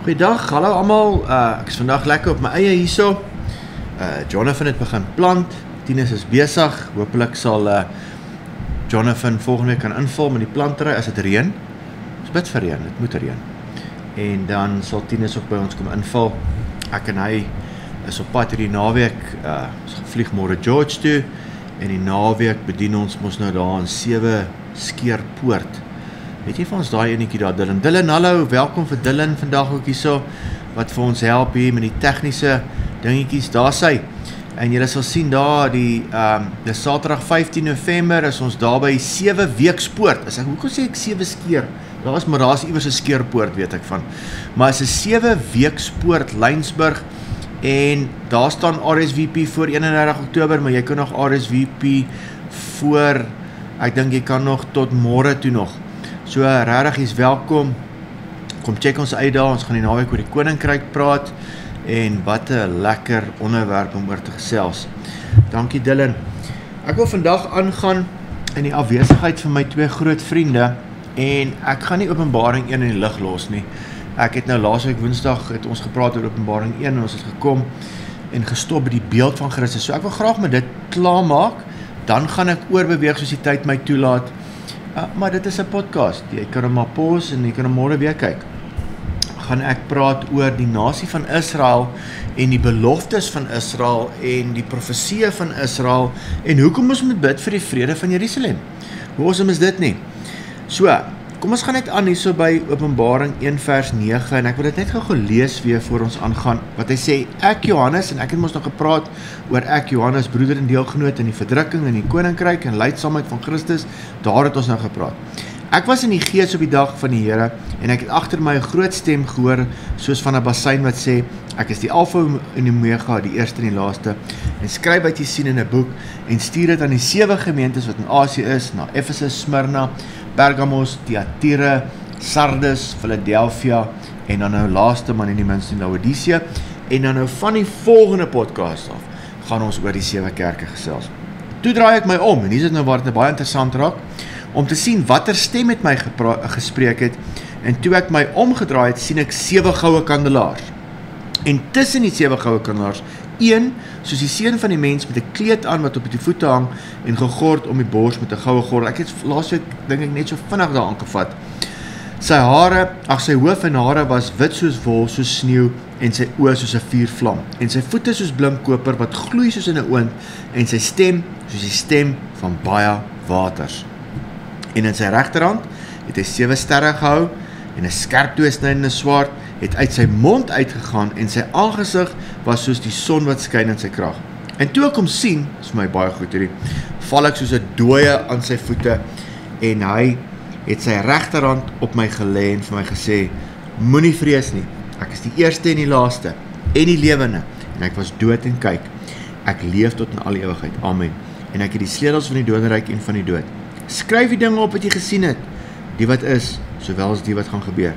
Goeiedag, hallo almal. Ek is vandag lekker op my eie hierso. Jonathan het begin plant. Tinus is besig. Hoopelik sal Jonathan volgende week kan invul met die plantery as dit reën. Ons bid vir reën, dit moet reën. En dan sal Tinus ook by ons kom invul. Ek en hy is op pad hierdie naweek. Ons vlieg môre George toe en die naweek bedien ons mos nou daar in 7 Skeerpoort. Weet jy van ons daai enetjie daar, Dylan? Dylan, hallo, welkom vir Dylan vandag ook hierso, wat vir ons help hier met die tegniese dingetjies, daar sy. En julle sal sien daar, die Saterdag 15 November is ons daar by 7 Weekspoort. Hoekom sê ek 7 Skeer? Daar is iewers 'n Skeerpoort, weet ek van. Maar is 'n 7 Weekspoort, Lynsburg, en daar staan RSVP voor 31 Oktober, maar jy kan nog RSVP voor, ek dink jy kan nog tot môre toe nog. So, regtig is welkom, kom check ons uit daar, ons gaan die naweek oor die Koninkryk praat, en wat 'n lekker onderwerp om oor te gesels. Dankie Dylan. Ek wil vandag aangaan in die afwesigheid van my 2 groot vriende, en ek gaan nie Openbaring 1 in die lig los nie. Ek het nou laasweek Woensdag het ons gepraat oor Openbaring 1, en ons het gekom en gestop by die beeld van Christus. So ek wil graag met dit klaarmaak, dan gaan ek oorbeweeg soos die tyd my toelaat. Maar dit is 'n podcast, jy kan hom maar pause en jy kan hom môre weer kyk. Gaan ek praat oor die nasie van Israel en die beloftes van Israel en die profeseë van Israel en hoekom ons moet bid vir die vrede van Jerusalem. Hoe awesome is dit nie? So, kom ons gaan net aan hierso by Openbaring 1 vers 9 en ek wil dit net gou lees weer voor ons aangaan. Wat hy sê, ek Johannes, en ek het ons nog gepraat oor ek Johannes, broeder en deelgenoot in die verdrukking en die koninkryk en lydsaamheid van Christus, daar het ons nou gepraat. Ek was in die gees op die dag van die Here en ek het agter my 'n groot stem gehoor soos van 'n bassein wat sê, ek is die Alfa en die Omega, die eerste en die laaste, en skryf wat jy sien in 'n boek en stuur dit aan die 7 gemeentes wat in Asië is, na Efesus, Smyrna, Pergamos, Thyatira, Sardes, Philadelphia en dan nou laaste man en die minste Laodicea. En dan nou van die volgende podcast af gaan ons oor die 7 kerke gesels. Toe draai ek my om en hier is dit nou waar dit baie interessant raak om te sien watter stem met my gespreek het en toe ek my omgedraai het sien ek 7 goue kandelaars. En tussen die 7 goue kandelaars een soos die seun van die mens met 'n kleed aan wat op die voete hang en gegord om die bors met 'n goue gordel. Ek het laasweek dink ek net so vinnig daaraan gevat. Sy hoof en hare was wit soos wol, soos sneeu en sy oë soos 'n vuurvlam en sy voete soos blinkkoper wat gloei soos in 'n oond en sy stem soos die stem van baie waters. En in sy regterhand het hy 7 sterre gehou en 'n skerp tweesnydende swaard het uit sy mond uitgegaan en sy aangesig was soos die son wat skyn in sy krag. En toe ek hom sien, is vir my baie goed hierdie, val ek soos 'n dooie aan sy voete en hy het sy regterhand op my gelê en vir my gesê, moenie vrees nie, ek is die eerste en die laaste en die lewende en ek was dood en kyk, ek leef tot in alle ewigheid, amen, en ek het die sleutels van die dodenryk en van die dood. Skryf die dinge op wat jy gesien het, die wat is, sowel as die wat gaan gebeur.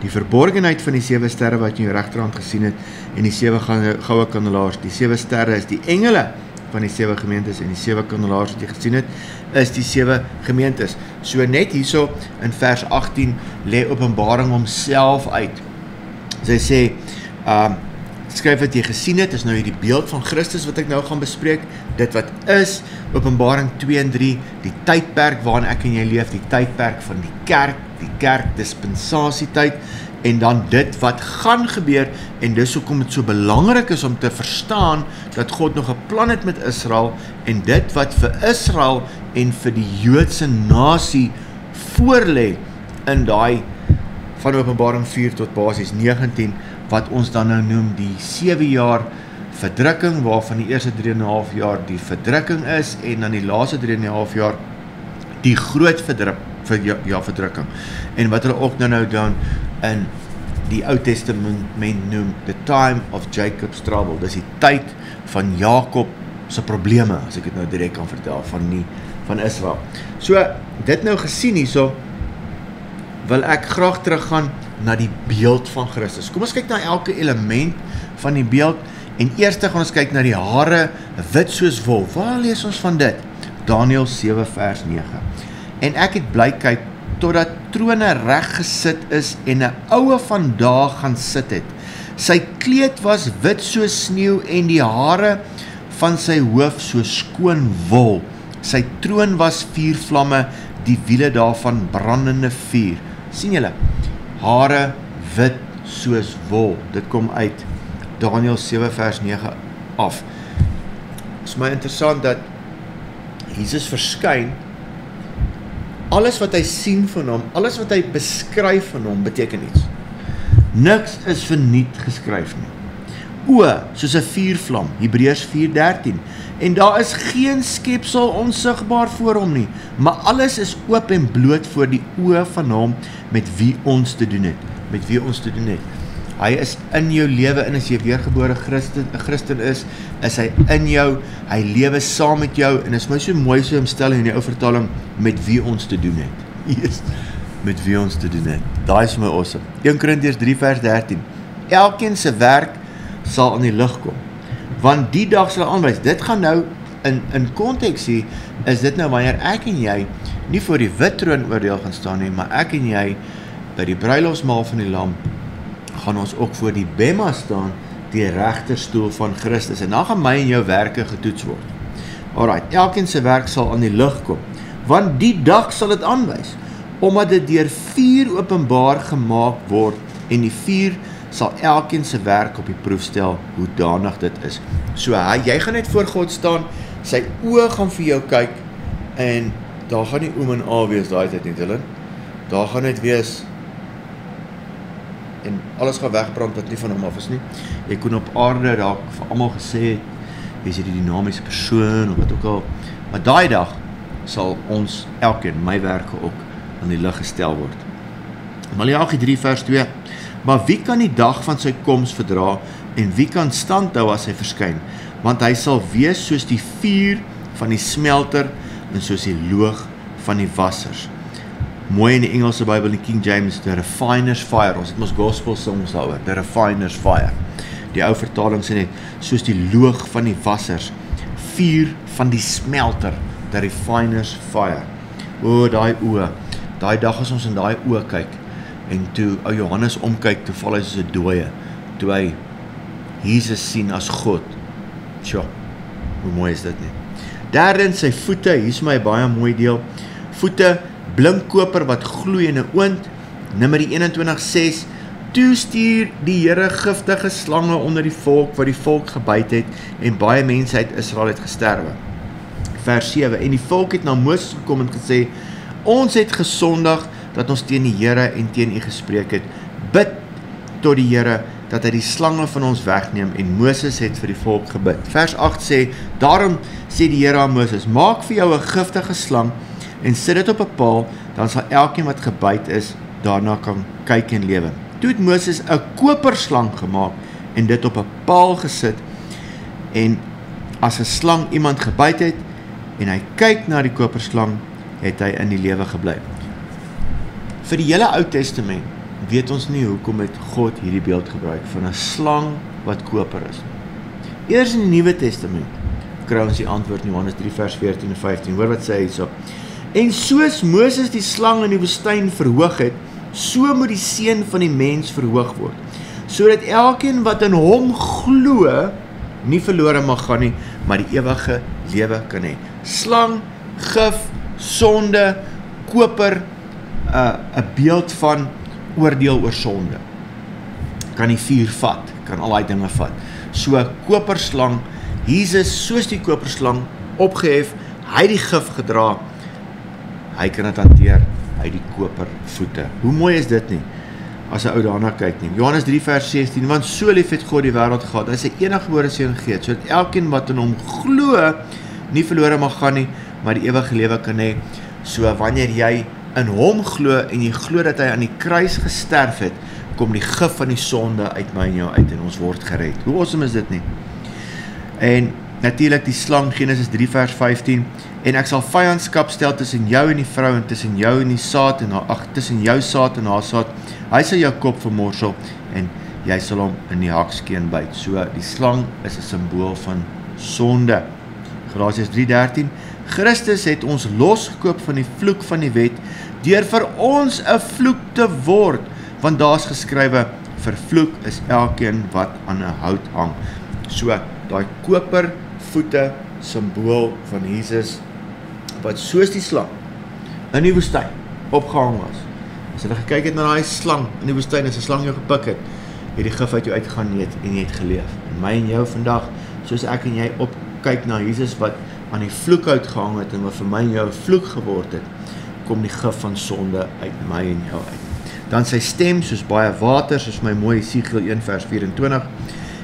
Die verborgenheid van die 7 sterre wat jy in jou regterhand gesien het en die 7 goue kandelaars. Die 7 sterre is die engele van die 7 gemeentes en die 7 kandelaars wat jy gesien het is die 7 gemeentes. So net hierso in vers 18 lê Openbaring homself uit. Sy sê, skryf wat jy gesien het, is nou hierdie beeld van Christus wat ek nou gaan bespreek, dit wat is, Openbaring 2 en 3, die tydperk waarin ek en jy leef, die tydperk van die kerk dispensasietyd, en dan dit wat gaan gebeur, en dis hoekom dit so belangrik is om te verstaan, dat God nog 'n plan het met Israel, en dit wat vir Israel en vir die Joodse nasie voorlê, in daai van Openbaring 4 tot basies 19, wat ons dan nou noem die 7 jaar verdrukking, waarvan die eerste 3,5 jaar die verdrukking is, en dan die laaste 3,5 jaar die groot verdrukking. En wat hulle ook nou dan in die Ou Testament noem, the time of Jacob's trouble, dis die tyd van Jakob se probleme, as ek dit nou direk kan vertel, van Israel. So, dit nou gesien hierso, wil ek graag teruggaan na die beeld van Christus. Kom ons kyk na elke element van die beeld, en eerst gaan ons kyk na die hare, wit soos wol. Waar lees ons van dit? Daniël 7 vers 9. En ek het bly kyk totdat trone reg gesit is en 'n oue van dae gaan sit het. Sy kleed was wit soos sneeu en die hare van sy hoof so skoon wol. Sy troon was vuurvlamme, die wiele daarvan brandende vuur. Sien julle? Hare wit soos wol. Dit kom uit Daniël 7 vers 9 af. Dit is my interessant dat Jesus verskyn, alles wat hy sien van hom, alles wat hy beskryf van hom, beteken iets. Niks is verniet geskryf nie. Oë, soos 'n vuurvlam, Hebreërs 4:13. En daar is geen skepsel onsigbaar voor hom nie, maar alles is oop en bloot voor die oë van hom met wie ons te doen het. Met wie ons te doen het. Hy is in jou lewe, en as jy weergebore Christen is hy in jou, hy lewe saam met jou, en is my so mooi so omstelling in die ou vertaling, met wie ons te doen het. Yes, met wie ons te doen het. Daai is my awesome. 1 Korintiërs 3 vers 13. Elkeen se werk sal aan die lig kom, want die dag sal aanwys. Dit gaan nou, in konteks hier, is dit nou wanneer ek en jy nie voor die wit troon oordeel gaan staan nie, maar ek en jy by die bruilofsmaal van die lam gaan ons ook voor die bema staan, die regterstoel van Christus, en dan gaan my en jou werke getoets word. Alright, elkeen se werk sal aan die lig kom, want die dag sal dit aanwys, omdat dit deur vuur openbaar gemaak word, en die vuur sal elkeen se werk op die proef stel, hoe danig dit is. So, jy gaan net voor God staan, sy oë gaan vir jou kyk, en daar gaan nie oom en a wees, daai tyd nie, Dylan. Daar gaan net wees, en alles gaan wegbrand wat nie van hom af is nie. Jy kon op aarde daar vir almal gesê het, wees jy die dynamiese persoon, of wat ook al, maar daai dag sal ons, elkeen, my werke ook, aan die lig gestel word. Maleagi 3 vers 2, maar wie kan die dag van sy koms verdra, en wie kan stand hou as hy verskyn? Want hy sal wees soos die vuur van die smelter, en soos die loog van die wassers. Mooi in die Engelse Bybel, in King James, the refiner's fire, ons het ons gospel songs daaroor, the refiner's fire. Die ou vertaling sê net, soos die loog van die wassers, vuur van die smelter, the refiner's fire. O, daai oë, daai dag as ons in daai oë kyk, en toe ou Johannes omkyk, toe val hy soos 'n dooie, toe hy Jesus sien as God. Tja, hoe mooi is dit nie? Derdens, sy voete, hier is my baie mooi deel, voete, blink koper wat gloei in 'n oond, Numeri 21:6, toe stuur die Here giftige slange onder die volk, wat die volk gebyt het, en baie mense uit Israel het gesterwe. Vers 7, en die volk het na Moses gekom en gesê, ons het gesondig, dat ons teen die Here en teen u gespreek het, bid tot die Here, dat hy die slange van ons wegneem, en Moses het vir die volk gebid. Vers 8 sê, daarom sê die Here aan Moses, maak vir jou 'n giftige slang, en sit dit op 'n paal, dan sal elkeen wat gebyt is, daarna kan kyk en lewe. Toe het Moses 'n koperslang gemaak, en dit op 'n paal gesit, en as 'n slang iemand gebyt het, en hy kyk na die koperslang, het hy in die lewe gebly. Vir die hele Ou Testament, weet ons nie hoekom het God hierdie beeld gebruik, van 'n slang wat koper is. Eers in die Nuwe Testament, kry ons die antwoord in Johannes 3 vers 14 en 15, hoor wat sê hy so, en soos Moses die slang in die woestyn verhoog het, so moet die seun van die mens verhoog word, sodat elkeen wat in hom glo, nie verlore mag gaan nie, maar die ewige lewe kan hê. Slang, gif, sonde, koper, 'n beeld van oordeel oor sonde. Kan die vuur vat, kan al die dinge vat. So, koperslang, Jesus soos die koperslang opgehef, hy het die gif gedra, hy kan dit hanteer, hy het die kopervoete. Hoe mooi is dit nie, as 'n ou daarna kyk nie. Johannes 3 vers 16, want so lief het God die wêreld gehad, hy sy eniggebore seun gegee het, sodat elkeen wat in hom glo, nie verlore mag gaan nie, maar die ewige lewe kan hê. So, wanneer jy in hom glo, en jy glo dat hy aan die kruis gesterf het, kom die gif van die sonde uit my en jou uit, en ons word gered. Hoe awesome is dit nie? En natuurlik die slang, Genesis 3 vers 15, en ek sal vyandskap stel tussen jou en die vrou, en tussen jou en die saad, tussen jou saad en haar saad, hy sal jou kop vermorsel, en jy sal hom in die hakskeen byt. So, die slang is 'n simbool van sonde. Galasiërs 3:13, Christus het ons losgekoop van die vloek van die wet, deur vir ons 'n vloek te word, want daar's geskrywe, vervloek is elkeen wat aan 'n hout hang. So, daai kopervoete simbool van Jesus, wat soos die slang in die woestyn opgehang was. As hulle gekyk het na daai slang in die woestyn, as 'n slang jou gepik het, het die gif uit jou uitgegaan en jy het geleef. En my en jou vandag, soos ek en jy opkyk na Jesus wat aan die vloek uitgehang het en wat vir my en jou 'n vloek geword het, kom die gif van sonde uit my en jou uit. Dan sy stem soos baie water, soos my mooi Esegiel 1 vers 24.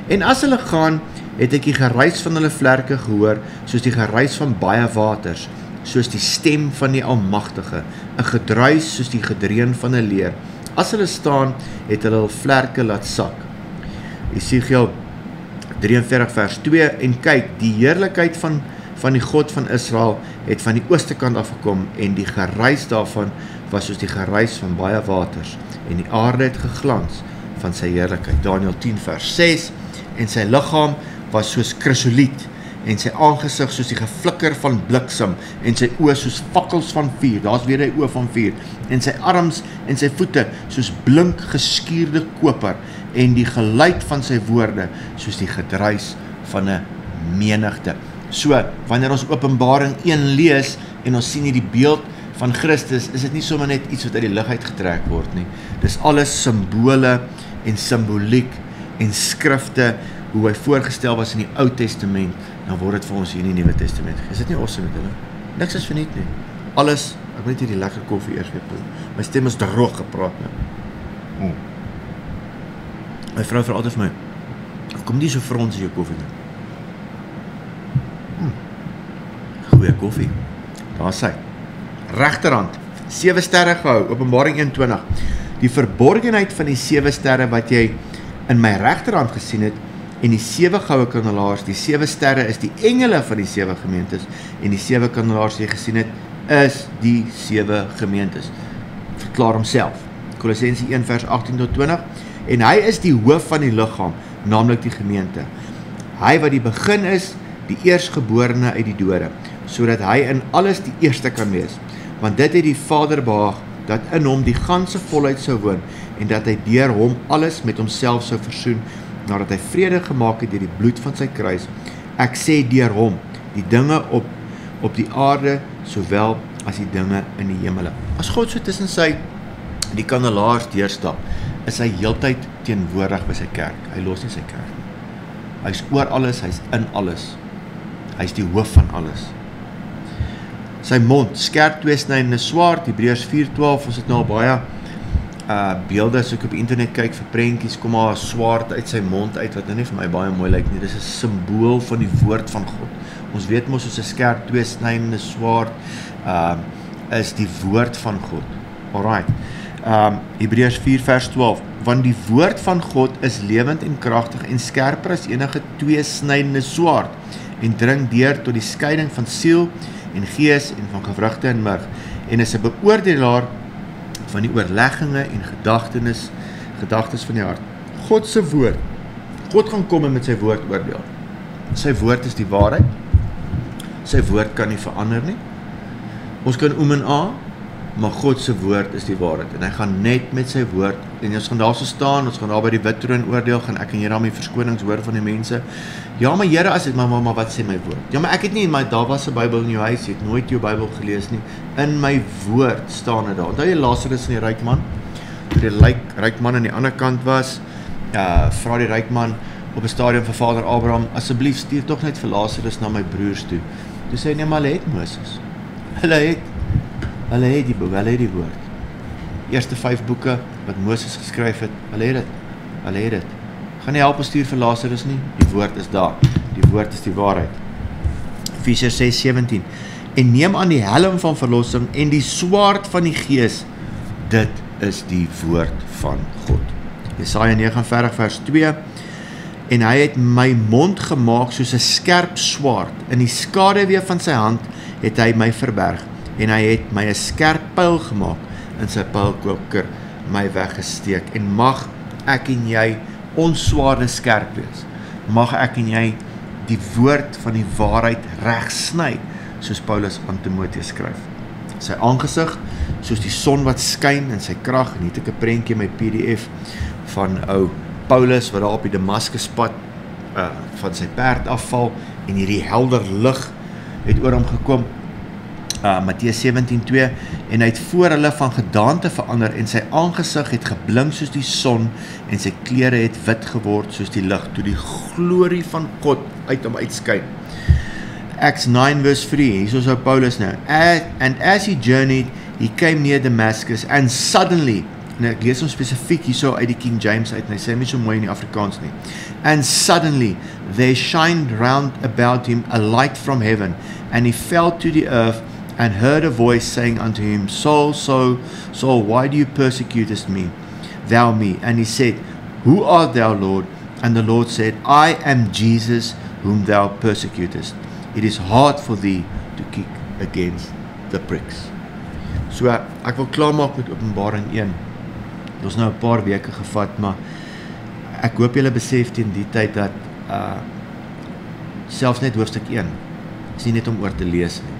En as hulle gaan, het ek die geruis van hulle vlerke gehoor, soos die geruis van baie waters, soos die stem van die Almagtige, 'n gedruis soos die gedreun van 'n leer. As hulle staan, het hulle hul vlerke laat sak. Esegiel 43 vers 2, en kyk, die heerlikheid van die God van Israel het van die ooste kant afgekom, en die geruis daarvan was soos die geruis van baie waters, en die aarde het geglans van sy heerlikheid. Daniël 10 vers 6, en sy liggaam was soos krisoliet, en sy aangesig soos die geflikker van bliksem, en sy oë soos fakkels van vuur, daar's weer die oë van vuur, en sy arms en sy voete soos blink geskuurde koper, en die geluid van sy woorde soos die gedruis van 'n menigte. So, wanneer ons Openbaring 1 lees, en ons sien hier die beeld van Christus, is dit nie sommer net iets wat uit die lug uitgetrek word nie. Dis alles simbole en simboliek en skrifte, hoe hy voorgestel was in die Ou Testament, dan word dit vir ons hier in die Nuwe Testament. Is dit nie awesome met hulle? Niks is verniet nie. Alles, ek moet net hierdie lekker koffie eers weer proe. My stem is droog gepraat nou. My vrou vra altyd vir my, kom nie so frons in jou koffie nie. Goeie koffie. Daar sy. Regterhand, 7 sterre gehou, Openbaring 1:20. Die verborgenheid van die 7 sterre wat jy in my regterhand gesien het, en die 7 goue kandelaars, die 7 sterre is die engele van die 7 gemeentes, en die 7 kandelaars wat jy gesien het, is die 7 gemeentes. Verklaar homself. Kolossense 1 vers 18 tot 20, en hy is die hoof van die liggaam, naamlik die gemeente. Hy wat die begin is, die eerstgeborene uit die dode, sodat hy in alles die eerste kan wees. Want dit het die Vader behaag, dat in hom die ganse volheid sou woon, en dat hy deur hom alles met homself sou versoen, nadat hy vrede gemaak het deur die bloed van sy kruis. Ek sê deur hom, die dinge op die aarde, sowel as die dinge in die hemele. As God so tussen die kandelaars deurstap, is hy heeltyd teenwoordig by sy kerk. Hy los nie sy kerk nie. Hy's oor alles, hy's in alles. Hy's die hoof van alles. Sy mond, skerp tweesnydende swaard, Hebreërs 4:12, ons het nou al baie beelde, as ek op internet kyk vir prentjies, kom maar 'n swaard uit sy mond uit, wat nou nie vir my baie mooi lyk nie. Dis 'n simbool van die woord van God. Ons weet mos soos 'n skerp tweesnydende swaard is die woord van God. Alright. Hebreërs 4 vers 12, want die woord van God is lewend en kragtig en skerper as enige tweesnydende swaard, en dring deur tot die skeiding van siel en gees en van gewrigte en murg, en is 'n beoordelaar van die oorlegginge en gedagtes van die hart. God se woord. God gaan kom en met sy woord oordeel. Sy woord is die waarheid. Sy woord kan nie verander nie. Ons kan en a, maar God se woord is die waarheid. En hy gaan net met sy woord, en ons gaan daar so staan, ons gaan daar by die wit troon oordeel, gaan ek en jy daarmee verskonings hoor van die mense. Ja, maar Here, as dit maar wat sê my woord? Ja, maar ek het nie, maar daar was 'n Bybel in jou huis, jy het nooit jou Bybel gelees nie. In my woord staan dit daar. Onthou jy Lazarus en die ryk man? Toe die ryk man aan die ander kant was, vra die ryk man op 'n stadium vir Vader Abraham, asseblief stuur tog net vir Lazarus na my broers toe. Toe sê hy, nee, maar hulle het Moses. Hulle het die boek, hulle het die woord. Eerste 5 boeke wat Moses geskryf het, hulle het dit. Gaan nie help ons stuur vir Lazarus nie, die woord is daar. Die woord is die waarheid. Efesiërs 6:17, en neem aan die helm van verlossing en die swaard van die gees, dit is die woord van God. Jesaja 49 vers 2, en hy het my mond gemaak soos 'n skerp swaard, in die skaduwee van sy hand het hy my verberg, en hy het my 'n skerp pyl gemaak, in sy pylkoker my weggesteek, en mag ek en jy ons swaarde skerp wees, mag ek en jy die woord van die waarheid reg sny, soos Paulus aan Timoteus skryf. Sy aangesig soos die son wat skyn in sy krag, en hier het ek 'n prentjie in my PDF van ou Paulus wat daar op die Damaskuspad van sy perd afval en hierdie helder lig het oor hom gekom. Matteus 17:2 en hy het voor hulle van gedaante verander en sy aangesig het geblink soos die son en sy klere het wit geword soos die lig toe die glorie van God uit hom uitskyn. Acts 9 verse 3, hier is ou Paulus nou. And as he journeyed, he came near Damascus and suddenly, en ek lees hom spesifiek hierso uit die King James uit, en hy sê nie so mooi in die Afrikaans nie. And suddenly there shined round about him a light from heaven, and he fell to the earth and heard a voice saying unto him, Saul, Saul, why do you persecutest me, thou me? And he said, Who art thou, Lord? And the Lord said, I am Jesus whom thou persecutest. It is hard for thee to kick against the pricks. So, ek wil klaarmaak met Openbaring 1. Dit is nou 'n paar weke gevat, maar ek hoop julle besef teen die tyd dat selfs net hoofstuk 1 is nie net om oor te lees nie.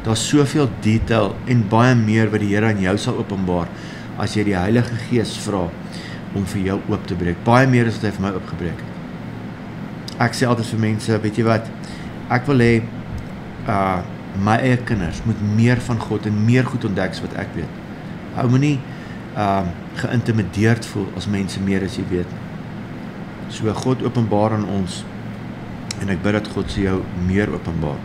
Daar's soveel detail en baie meer wat die Here aan jou sal openbaar as jy die Heilige Gees vra om vir jou oop te breek. Baie meer as wat hy vir my oopgebreek het. Ek sê altyd vir mense, weet jy wat, ek wil hê my eie kinders moet meer van God en meer goed ontdek as wat ek weet. Hou my nie geïntimideerd voel as mense meer as jy weet. So God openbaar aan ons en ek bid dat God se jou meer openbaar.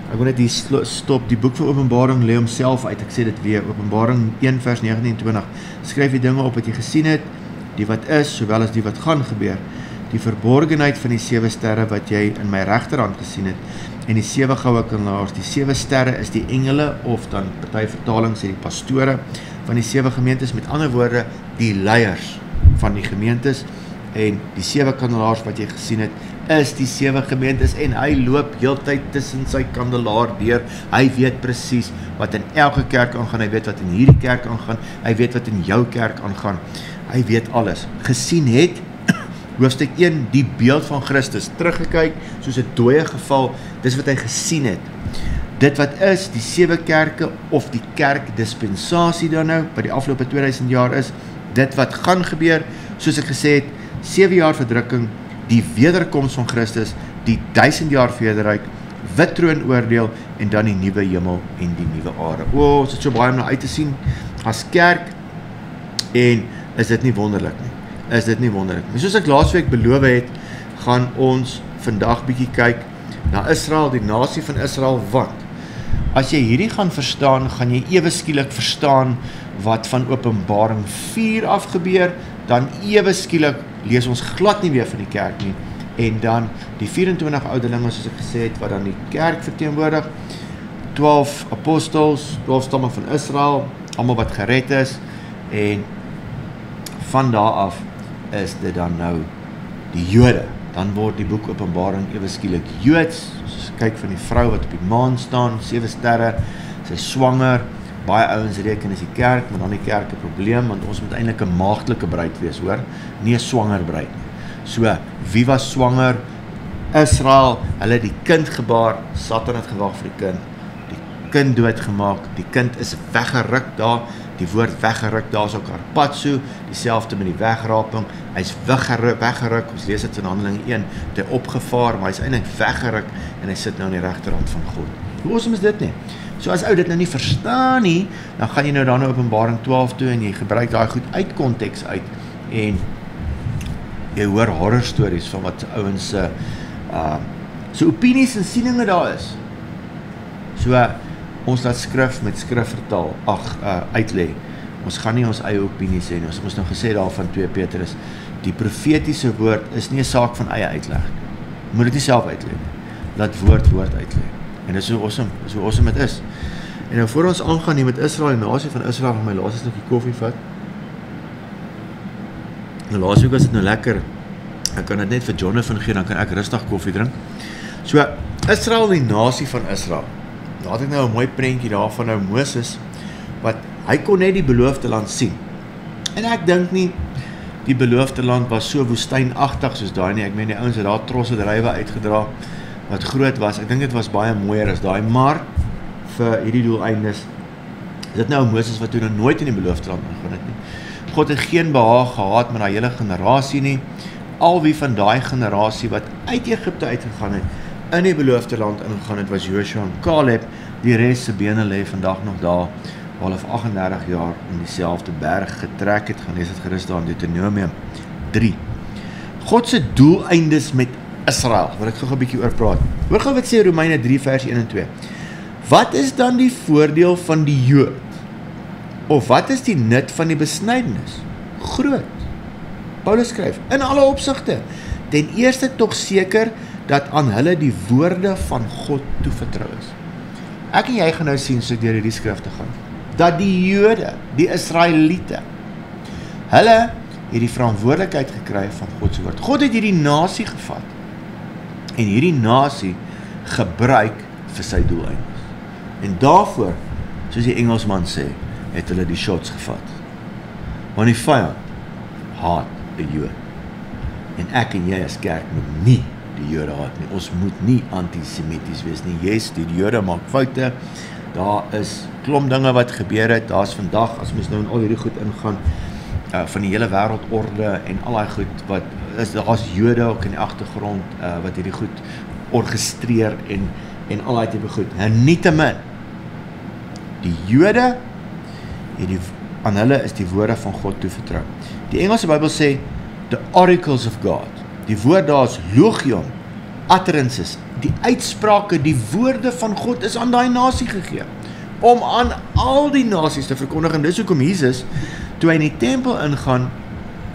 Ek wil net hier stop, die boek van Openbaring lê homself uit, ek sê dit weer, Openbaring 1 vers 19 en 20, skryf die dinge op wat jy gesien het, die wat is, sowel as die wat gaan gebeur, die verborgenheid van die 7 sterre wat jy in my regterhand gesien het, en die 7 goue kandelaars, die 7 sterre is die engele, of dan party vertaling sê die pastore van die 7 gemeentes, met ander woorde, die leiers van die gemeentes, en die 7 kandelaars wat jy gesien het, is die 7 gemeentes, en hy loop heeltyd tussen sy kandelaar deur, hy weet presies wat in elke kerk aangaan, hy weet wat in hierdie kerk aangaan, hy weet wat in jou kerk aangaan, hy weet alles, gesien het, hoofstuk 1, die beeld van Christus, teruggekyk, soos 'n dooie geval, dis wat hy gesien het, dit wat is, die 7 kerke, of die kerkdispensasie dan nou, wat die afgelope 2000 jaar is, dit wat gaan gebeur, soos ek gesê het, 7 jaar verdrukking, die wederkoms van Christus, die 1000 jaar vrederyk, wit troonoordeel, en dan die nuwe hemel en die nuwe aarde. Ons het so baie om na uit te sien, as kerk, en is dit nie wonderlik nie, Maar soos ek laasweek beloof het, gaan ons vandag bietjie kyk na Israel, die nasie van Israel, want as jy hierdie gaan verstaan, gaan jy ewe skielik verstaan wat van Openbaring 4 af gebeur, dan ewe skielik lees ons glad nie weer van die kerk nie, en dan die 24 ouderlinge, soos ek gesê het, wat dan die kerk verteenwoordig, 12 apostels, 12 stamme van Israel, almal wat gered is, en van daar af is dit dan nou die Jode, dan word die boek Openbaring ewe skielik Joods, soos kyk van die vrou wat op die maan staan, 7 sterre, sy swanger, baie ouens reken is die kerk, maar dan die kerk 'n probleem, want ons moet eintlik 'n maagdelike bruid wees, hoor, nie 'n swanger bruid nie. So, wie was swanger? Israel, hulle het die kind gebaar, Satan het gewag vir die kind doodgemaak, die kind is weggeruk daar, die woord weggeruk, daar is ook harpazo, dieselfde met die wegraping, hy is weggeruk, ons lees dit in Handelinge 1, het hy opgevaar, maar hy is eintlik weggeruk, en hy sit nou aan die regterhand van God. Hoe awesome is dit nie? So as ou dit nou nie verstaan nie, dan gaan jy nou dan Openbaring 12 toe, en jy gebruik daai goed uit konteks uit, en jy hoor horror stories van wat ouens so opinies en sieninge daar is. So, ons laat skrif met skrif vertaal, uitlê. Ons gaan nie ons eie opinie sê nie. Ons het nou gesê daar van 2 Petrus, die profetiese woord is nie 'n saak van eie uitleg nie. Moet dit nie self uitlê nie. Laat woord uitlê. En dit is so awesome dit is. En nou voor ons aangaan hier met Israel, die nasie van Israel, gaan my laaste stukkie koffie vat. Nou laas week was dit nou lekker. Ek kan dit net vir Jonathan gee, dan kan ek rustig koffie drink. So, Israel, die nasie van Israel. Daar het ek nou 'n mooi prentjie daarvan nou Moses, wat hy kon net die beloofde land sien. En ek dink nie die beloofde land was so woestynagtig soos daai nie. Ek meen die ouens het daar trosse druiwe uitgedra wat groot was. Ek dink dit was baie mooier as daai, maar vir hierdie doeleindes Dit nou Moses wat toe nog nooit in die beloofde land ingegaan het nie. God het geen behaag gehad met daai hele generasie nie. Al wie van daai generasie wat uit Egipte uitgegaan het, in die beloofde land ingegaan het, was Joshua en Caleb. Die res se bene lê vandag nog daar, waar hulle vir 38 jaar in dieselfde berg getrek het. Gaan lees dit gerus daar in Deuteronomium 3. God se doeleindes met Israel, wil ek gou 'n bietjie oor praat. Hoor gou wat sê Romeine 3 vers 1 en 2. Wat is dan die voordeel van die Jood? Of wat is die nut van die besnydenis? Groot. Paulus skryf, in alle opsigte, ten eerste tog seker, dat aan hulle die woorde van God toevertrou is. Ek en jy gaan nou sien, so deur hierdie skrifte gaan, dat die Jode, die Israeliete, hulle het die verantwoordelikheid gekry van God se woord. God het hierdie nasie gevat, en hierdie nasie gebruik vir sy doeleindes. En daarvoor, soos die Engelsman sê, het hulle die shots gevat. Want die vyand haat die Jood. En ek en jy as kerk moet nie die Jode haat nie. Ons moet nie antisemities wees nie. Yes, die Jode maak foute. Daar is klomp dinge wat gebeur het. Daar's vandag, as mens nou in al hierdie goed ingaan, van die hele wêreldorde en al daai goed wat is, daar's Jode ook in die agtergrond wat hierdie goed orgestreer en al daai tipe goed. En nietemin, die Jode aan hulle is die woorde van God toevertrou. Die Engelse Bybel sê the oracles of God. Die woord daar is logion, utterances, die uitsprake, die woorde van God is aan daai nasie gegee, om aan al die nasies te verkondig. En dis hoekom Jesus, toe hy in die tempel ingaan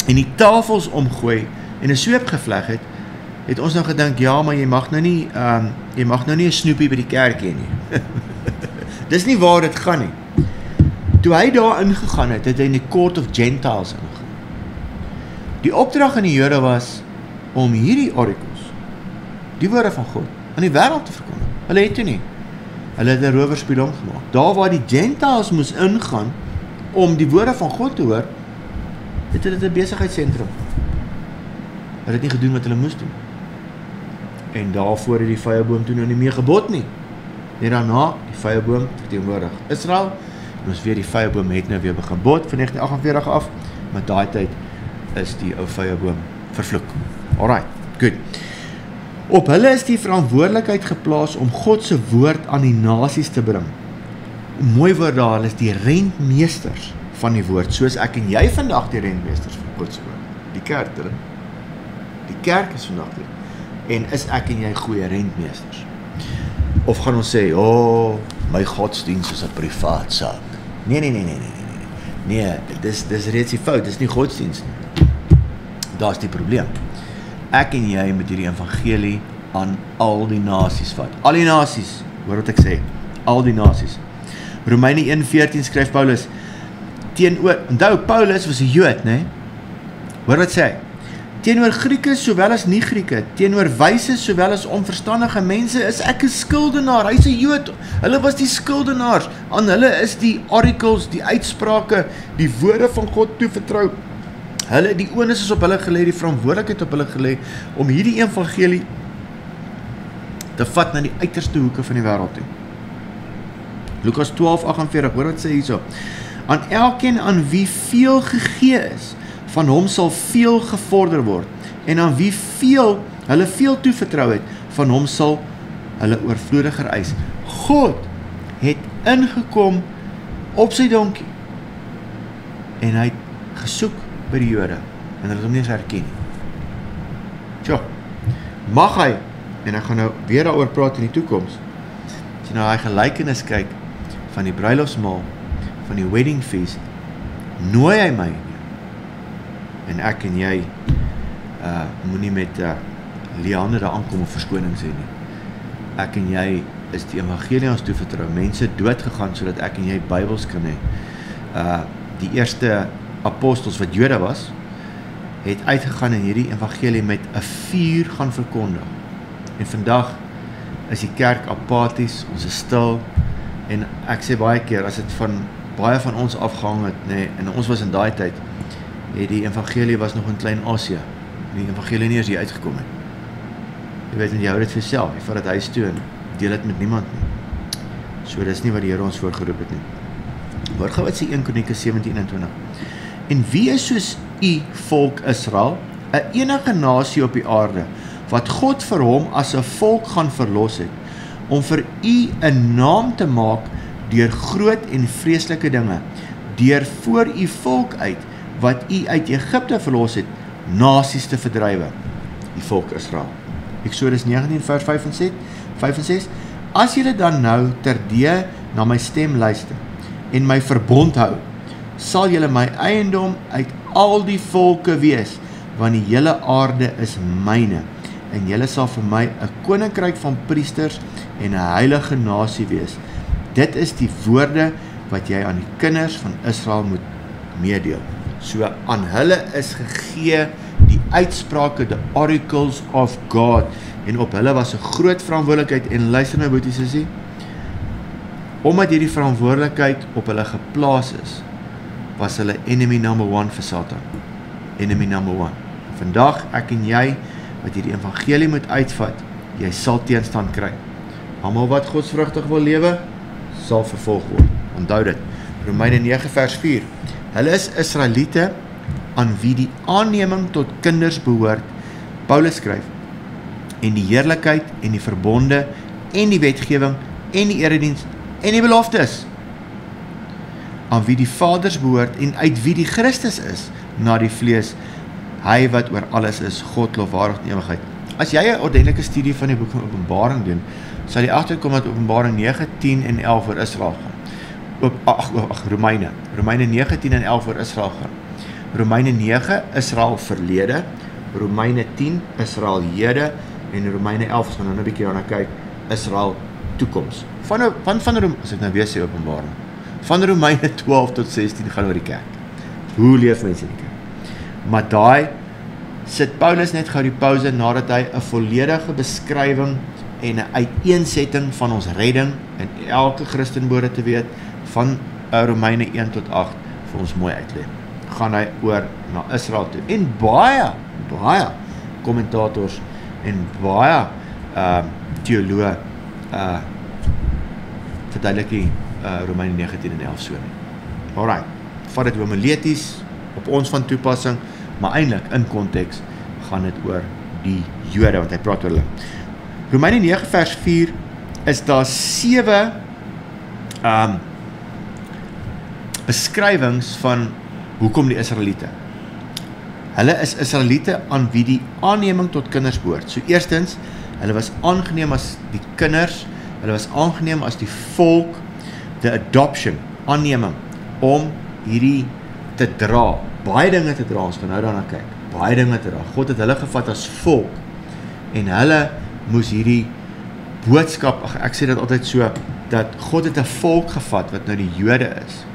en die tafels omgooi en 'n sweep gevleg het ons nou gedink, ja, maar jy mag nou nie 'n snoepie by die kerk hê nie. Dis nie waar dit gaan nie. Toe hy daar ingegaan het hy in die court of Gentiles ingegaan. Die opdrag aan die Jode was om hierdie oracles, die woorde van God, aan die wêreld te verkondig. Hulle het toe nie. Hulle het 'n rowerspieël gemaak. Daar waar die Gentiles moes ingaan om die woorde van God te hoor, het hulle 'n besigheidsentrum. Hulle het nie gedoen wat hulle moes doen. En daarvoor het die vyeboom toe nou nie meer gebod nie. Net daarna, die vyeboom verteenwoordig Israel. En ons weet die vyeboom het nou weer begin bod van 1948 af, maar daai tyd is die ou vyeboom vervloek. Alright, goed. Op hulle is die verantwoordelikheid geplaas om God se woord aan die nasies te bring. Mooi woord daar, hulle is die rentmeesters van die woord, soos ek en jy vandag die rentmeesters van God se woord. Die kerk, hulle. Die kerk is vandag die. En is ek en jy goeie rentmeesters? Of gaan ons sê, my godsdienst is 'n privaat saak. Nee, dis reeds die fout, dis nie godsdienst nie. Daar's die probleem. Ek en jy moet hierdie evangelie aan al die nasies vat. Al die nasies, hoor wat ek sê, al die nasies. Romeine 1:14 skryf Paulus, onthou Paulus was 'n Jood, né? Hoor wat sê hy? Teenoor Grieke sowel as nie Grieke, teenoor wyse sowel as onverstandige mense is ek 'n skuldenaar. Hy's 'n Jood. Hulle was die skuldenaars. Aan hulle is die oracles, die uitsprake, die woorde van God toevertrou. Hulle, die onus is op hulle gelê, die verantwoordelikheid op hulle gelê om hierdie evangelie te vat na die uiterste hoeke van die wêreld toe. Lukas 12:48, hoor wat sê hierso. Aan elkeen aan wie veel gegee is, van hom sal veel gevorder word, en aan wie hulle veel toevertrou het, van hom sal hulle oorvloediger eis. God het ingekom op sy donkie, en hy het gesoek by die Jode, en hulle het hom nie eens herken nie. Tjoh, mag hy, en ek gaan nou weer daaroor praat in die toekoms, as jy nou die gelykenis kyk, van die bruilofsmaal, van die wedding feast, nooi hy my, en ek en jy moenie met Leander daar aankom of verskoning sê nie. Ek en jy is die evangelie ons toevertrou. Mense dood gegaan sodat ek en jy Bybels kan hê. Die eerste apostels wat Jode was, het uitgegaan in hierdie evangelie met 'n vuur gaan verkondig. En vandag is die kerk apaties, ons is stil, en ek sê baie keer, as dit van baie van ons afgehang het, nee, en ons was in daai tyd, die evangelie was nog in Klein-Asië, die evangelie nie eens hier uitgekom het. Jy weet, en jy hou dit vir self, jy vat dit huis toe en deel dit met niemand nie. So, dit is nie wat die Here ons voorgeroep het nie. Hoor gou wat sê 1 Kronieke 17:21. En wie is soos u volk Israel, 'n enige nasie op die aarde, wat God vir hom as 'n volk gaan verlos het, om vir u 'n naam te maak deur groot en vreeslike dinge, deur voor u volk uit, wat u uit Egipte verlos het, nasies te verdrywe, die volk Israel. Eksodus 19 vers 5 en 6. As julle dan nou terdee na my stem luister, en my verbond hou, sal julle my eiendom uit al die volke wees, want die hele aarde is myne, en julle sal vir my 'n koninkryk van priesters en 'n heilige nasie wees. Dit is die woorde wat jy aan die kinders van Israel moet meedeel. So aan hulle is gegee die uitsprake, the oracles of God, en op hulle was 'n groot verantwoordelikheid, en luister my boetie sussie, omdat hierdie verantwoordelikheid op hulle geplaas is, was hulle enemy number 1 vir Satan. Enemy number 1. Vandag, ek en jy, wat hierdie evangelie moet uitvat, jy sal teenstand kry. Almal wat godsvrugtig wil lewe, sal vervolg word. Onthou dit. Romeine 9 vers 4. Hulle is Israeliete aan wie die aanneming tot kinders behoort. Paulus skryf, en die heerlikheid en die verbonde en die wetgewing en die erediens en die beloftes, aan wie die vaders behoort en uit wie die Christus is, na die vlees, hy wat oor alles is, God lofwaardig in ewigheid. As jy 'n ordentlike studie van die boek van Openbaring doen, sal jy agterkom dat Openbaring 9, 10 en 11 oor Israel gaan. Romeine 9, 10 en 11 oor Israel gaan. Romeine 9, Israel verlede, Romeine 10, Israel hede, en Romeine 11, as we nou 'n bietjie daarna kyk, Israel toekoms. As ek nou weer sê Openbaring, van Romeine 12 tot 16 gaan oor die kerk. Hoe leef mense in die kerk? Maar daai sit Paulus net gou die pause nadat hy 'n volledige beskrywing en 'n uiteensetting van ons redding en elke Christen behoort te weet van Romeine 1 tot 8 vir ons mooi uitlê. Gaan hy oor na Israel toe. En baie kommentators en baie teoloë verduidelik die Romeine 19 en 11 so nie. Alright, vat dit homileties op ons van toepassing, maar eintlik in konteks gaan dit oor die Jode, want hy praat oor hulle. Romeine 9 vers 4 is daar 7 beskrywings van hoekom die Israeliete. Hulle is Israeliete aan wie die aanneming tot kinders behoort. So eerstens, hulle was aangeneem as die kinders, hulle was aangeneem as die volk, the adoption, aanneming, om hierdie te dra, baie dinge te dra, ons gaan nou daarna kyk, baie dinge te dra. God het hulle gevat as volk, en hulle moes hierdie boodskap, ek sê dit altyd so, dat God het 'n volk gevat, wat nou die Jode is,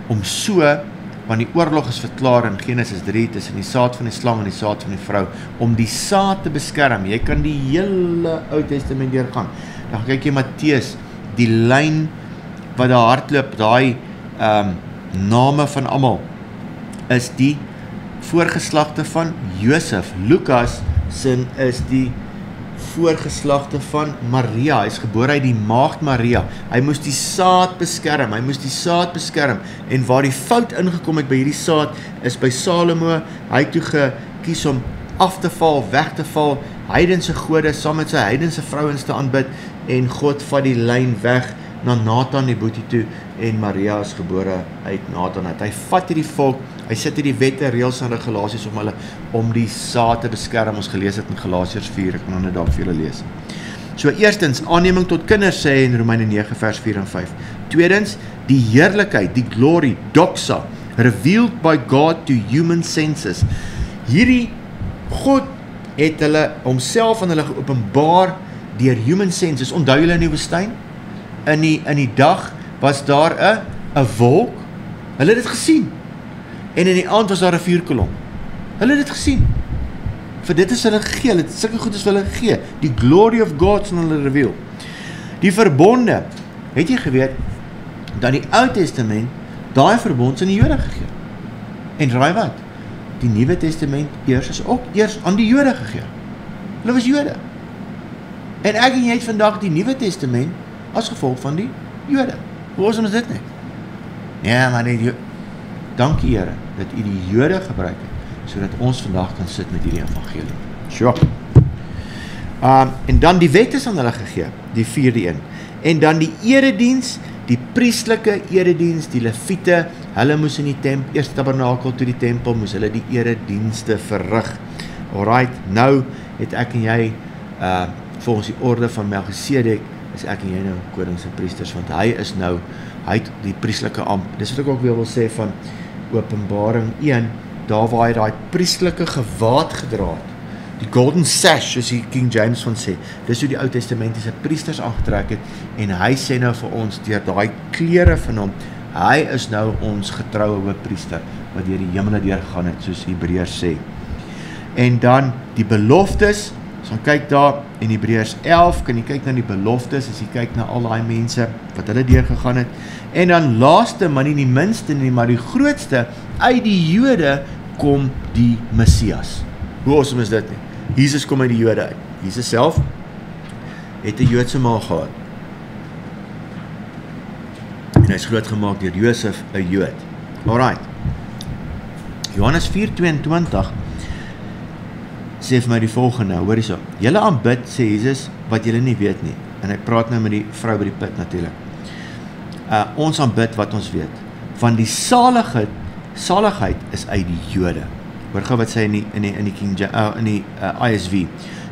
om so, want die oorlog is verklaar in Genesis 3, tussen die saad van die slang en die saad van die vrou, om die saad te beskerm. Jy kan die hele Ou Testament deurgaan. Dan kyk jy Matteus, die lyn wat daar hardloop, daai name van almal, is die voorgeslagte van Josef. Lukas sin is die voorgeslagte van Maria. Hy is gebore uit die maagd Maria. Hy moes die saad beskerm, en waar die fout ingekom het by hierdie saad, is by Salomo, hy toe gekies om af te val, weg te val, heidense gode, saam met sy heidense vrouens te aanbid, en God vat die lyn weg na Nathan die boetie toe, en Maria is gebore uit Nathan. Hy vat hierdie volk, hy sit hierdie wette, reëls en regulasies om die saad te beskerm. Ons gelees het in Galasiërs 4, ek kan nou dalk vir julle lees. So eerstens, aanneming tot kinders sê in Romeine 9 vers 4 en 5. Tweedens, die heerlikheid, die glory, doxa, revealed by God to human senses. Hierdie God het hulle homself aan hulle geopenbaar deur human senses. Onthou julle in die woestyn? In die dag was daar 'n wolk. Hulle het dit gesien. En in die aand was daar 'n vuurkolom. Hulle het dit gesien. Vir dit is hulle gegee. Hulle het sulke goed is vir hulle gegee. Die glory of God sal hulle reveal. Die verbonde. Het jy geweet dat die Ou Testament daai verbond aan die Jode gegee? En raai wat? Die Nuwe Testament is ook eers aan die Jode gegee. Hulle was Jode. En ek en jy het vandag die Nuwe Testament as gevolg van die Jode. Hoe is dit net? Ja, maar dankie Here, dat U die Jode gebruik het, sodat ons vandag kan sit met hierdie evangelie. Sure. En dan die wet is aan hulle gegee, die 4de een. En dan die erediens, die priestelike erediens, die leviete, hulle moes in die eerste tabernakel toe die tempel, moes hulle die eredienste verrig. Alright, nou het ek en jy, volgens die orde van Melchisedek, is ek en jy nou konings en priesters, want hy het die priestelike amp. Dis wat ek ook weer wil sê van Openbaring 1, daar waar hy daai priestelike gewaad gedra het, die golden sash, soos die King James van sê, dis hoe die Ou Testamentiese priesters aangetrek het, en hy sê nou vir ons, deur daai klere van hom, hy is nou ons getroue hoofpriester, wat deur die hemele deurgegaan het, soos Hebreërs sê. En dan die beloftes, as ons kyk daar in Hebreërs 11, kan jy kyk na die beloftes, as jy kyk na al die mense, wat hulle deurgegaan het, en dan laaste, maar nie die minste nie, maar die grootste, uit die Jode kom die Messias. Hoe awesome is dit nie? Jesus kom uit die Jode uit. Jesus self het 'n Joodse ma gehad. En hy is groot gemaak deur Josef, 'n Jood. Alright. Johannes 4:22 sê vir my die volgende, hoor hierso. Julle aanbid, sê Jesus, wat julle nie weet nie. En hy praat nou met die vrou by die put natuurlik. Ons aanbid wat ons weet. Want die saligheid is uit die Jode. Hoor gou wat sê in die ISV.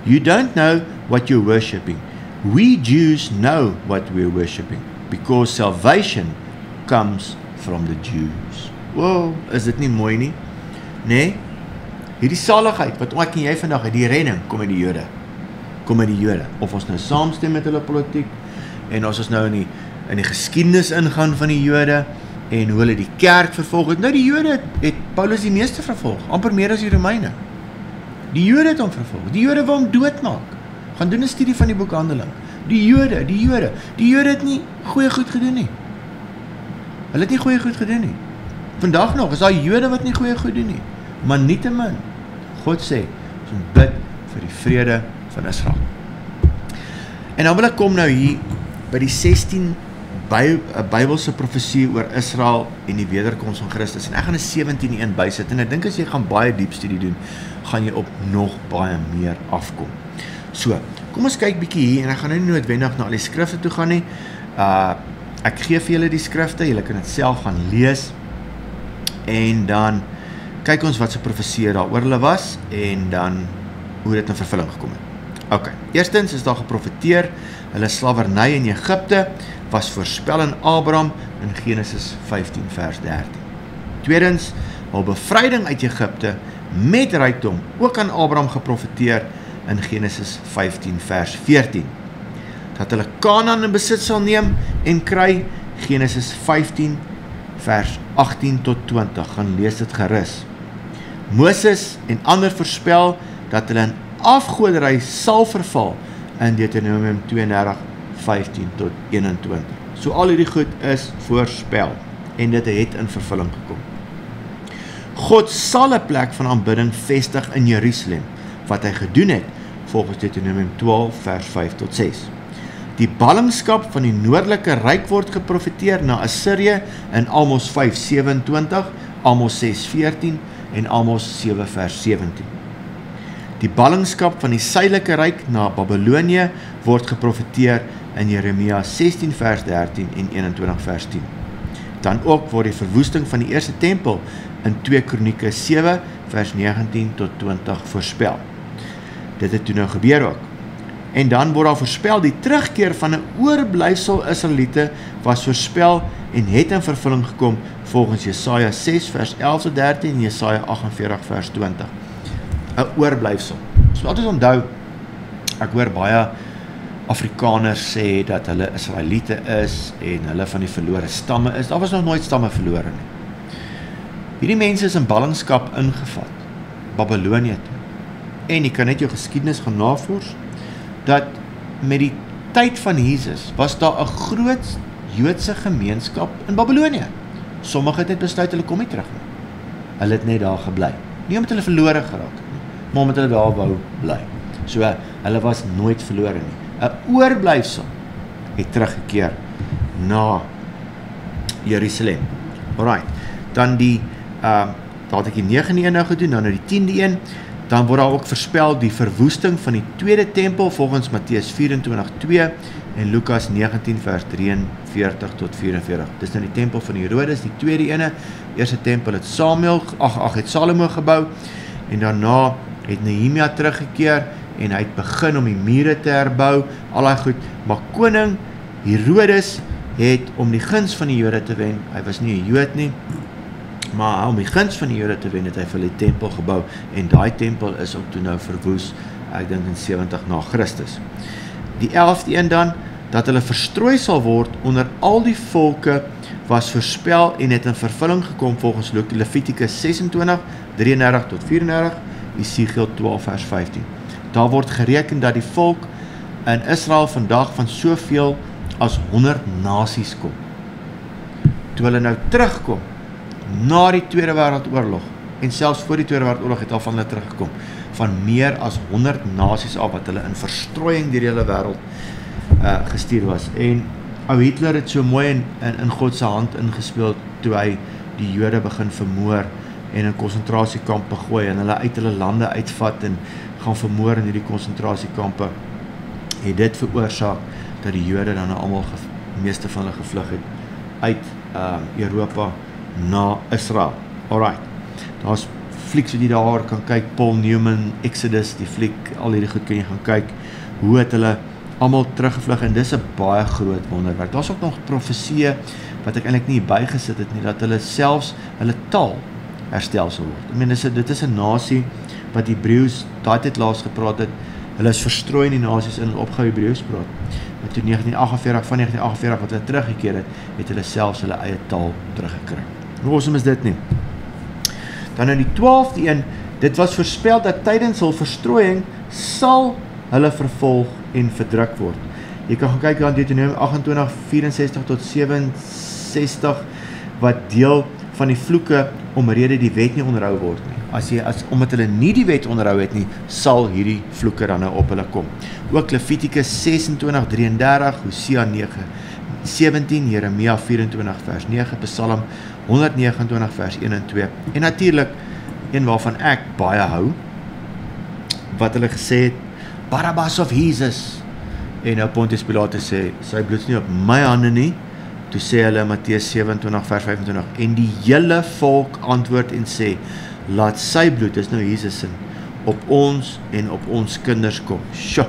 You don't know what you're worshipping. We Jews know what we're worshipping, because salvation comes from the Jews. Wow, is dit nie mooi nie? Nee? Hierdie saligheid, wat ek en jy vandag het, die redding, kom uit die Jode. Kom uit die Jode. Of ons nou saamstem met hulle politiek, en as ons nou in die geskiedenis ingaan van die Jode, en hoe hulle die kerk vervolg het. Nou die Jode het Paulus die meeste vervolg, amper meer as die Romeine. Die Jode het hom vervolg, die Jode wou hom doodmaak. Gaan doen 'n studie van die boek Handeling. Die Jode het nie goeie goed gedoen nie. Hulle het nie goeie goed gedoen nie. Vandag nog is daar Jode wat nie goeie goed doen nie. Maar nietemin, God sê, ons bid vir die vrede van Israel. En dan wil ek kom nou hier by die 16 Bybelse profesie oor Israel en die wederkoms van Christus. En ek gaan 'n 17:1 bysit, en ek dink as jy gaan baie diep studie doen, gaan jy op nog baie meer afkom. So, kom ons kyk bietjie hier, en ek gaan nou nie noodwendig na al die skrifte toe gaan nie. Ek gee vir julle die skrifte, julle kan dit self gaan lees, en dan kyk ons wat se profesie daar oor hulle was, en dan hoe dit in vervulling gekom het. Ok, eerstens is daar geprofeteer, hulle slawerny in Egipte was voorspel in Abraham in Genesis 15 vers 13. Tweedens, hul bevryding uit Egipte met rykdom, ook aan Abraham geprofeteer in Genesis 15 vers 14. Dat hulle Kanaan in besit sal neem en kry, Genesis 15 vers 18 tot 20, gaan lees dit gerus. Moses en ander voorspel dat hulle in afgoderry sal verval in Deuteronomium 32 15 tot 21. So al hierdie goed is voorspel en dit het in vervulling gekom. God sal 'n plek van aanbidding vestig in Jerusalem, wat hy gedoen het volgens Deuteronomium 12 vers 5 tot 6. Die ballingskap van die noordelike ryk word geprofeteer na Assirië in Amos 5:27, Amos 6:14 en Amos 7 vers 17. Die ballingskap van die suidelike ryk na Babylonië word geprofeteer in Jeremia 16 vers 13 en 21 vers 10. Dan ook word die verwoesting van die eerste tempel in 2 Kronieke 7 vers 19 tot 20 voorspel. Dit het toe nou gebeur ook. En dan word daar voorspel die terugkeer van 'n oorblyfsel Israeliete was voorspel en het in vervulling gekom volgens Jesaja 6 vers 11 tot 13 en Jesaja 48 vers 20. 'n Oorblyfsel. So laat ons onthou, ek hoor baie Afrikaners sê dat hulle Israeliete is en hulle van die verlore stamme is. Daar was nog nooit stamme verlore nie. Hierdie mense is in ballingskap ingevat, Babylonië toe. En jy kan net jou geskiedenis gaan navors, dat met die tyd van Jesus was daar 'n groot Joodse gemeenskap in Babylonië. Sommige het net besluit hulle kom nie terug nie. Hulle het net daar gebly. Nie omdat hulle verlore geraak het nie, maar omdat hulle daar wou bly. So, hulle was nooit verlore nie. 'n Oorblyfsel het teruggekeer na Jerusalem. Alright, dan daar het ek die 9de een nou gedoen, dan nou die 10de een, dan word daar ook voorspel die verwoesting van die tweede tempel volgens Matteus 24:2 en Lukas 19 vers 43 tot 44. Dis nou die tempel van Herodes, die tweede ene. Eerste tempel het het Salomo gebou en daarna het Nehemia teruggekeer en hy het begin om die mure te herbou, al daai goed. Maar koning Herodes het om die guns van die Jode te wen, hy was nie 'n Jood nie, maar om die guns van die Jode te wen, het hy vir die tempel gebou en daai tempel is ook toe nou verwoes, ek dink in 70 na Christus. Die 11de een dan, dat hulle verstrooi sal word onder al die volke, was voorspel en het in vervulling gekom volgens Levitikus 26, 33 tot 34, Esegiel 12 vers 15. Daar word gereken dat die volk in Israel vandag van soveel as 100 nasies kom. Toe hulle nou terugkom, na die Tweede Wêreldoorlog, en selfs voor die Tweede Wêreldoorlog het al van hulle teruggekom, van meer as 100 nasies af, wat hulle in verstrooiing deur die hele wêreld gestuur was. En ou Hitler het so mooi in God se hand ingespeel, toe hy die Jode begin vermoor, en in konsentrasiekampe gooi, en hulle uit hulle lande uitvat, en gaan vermoor in hierdie konsentrasiekampe, het dit veroorsaak, dat die Jode dan almal, meeste van hulle gevlug het, uit Europa, na Israel. Alright, daar is flieks wat jy daar kan kyk, Paul Newman, Exodus, die fliek, al hierdie goed kan jy gaan kyk, hoe het hulle almal teruggevlug, en dis 'n baie groot wonderwerk. Daar's ook nog profeseë, wat ek eintlik nie bygesit het nie, dat hulle selfs, hulle taal herstel sal word. Ek meen, dit is 'n nasie, wat Hebreëus, daai tyd laas gepraat het, hulle is verstrooi in die nasies in opgehou Hebreëus praat. En toe 1948, wat hulle teruggekeer het hulle selfs hulle eie taal teruggekry. Hoe awesome is dit nie? Dan in die 12de een, dit was voorspel dat tydens hul verstrooiing sal hulle vervolg en verdruk word. Jy kan gaan kyk aan Deuteronomium 28, 64 tot 67, wat deel van die vloeke omrede die wet nie onderhou word nie. Omdat hulle nie die wet onderhou het nie, sal hierdie vloeke dan nou op hulle kom. Ook Levitikus 26, 33, Hosea 9, 17, Jeremia 24 vers 9, Psalm 129 vers 1 en 2. En natuurlik, een waarvan ek baie hou, wat hulle gesê het, Barabbas of Jesus. En nou Pontius Pilatus sê, sy bloed is nie op my hande nie. Toe sê hulle Matteus 27 vers 25, en die hele volk antwoord en sê, laat sy bloed, dis nou Jesus sin, op ons en op ons kinders kom. Sjoe,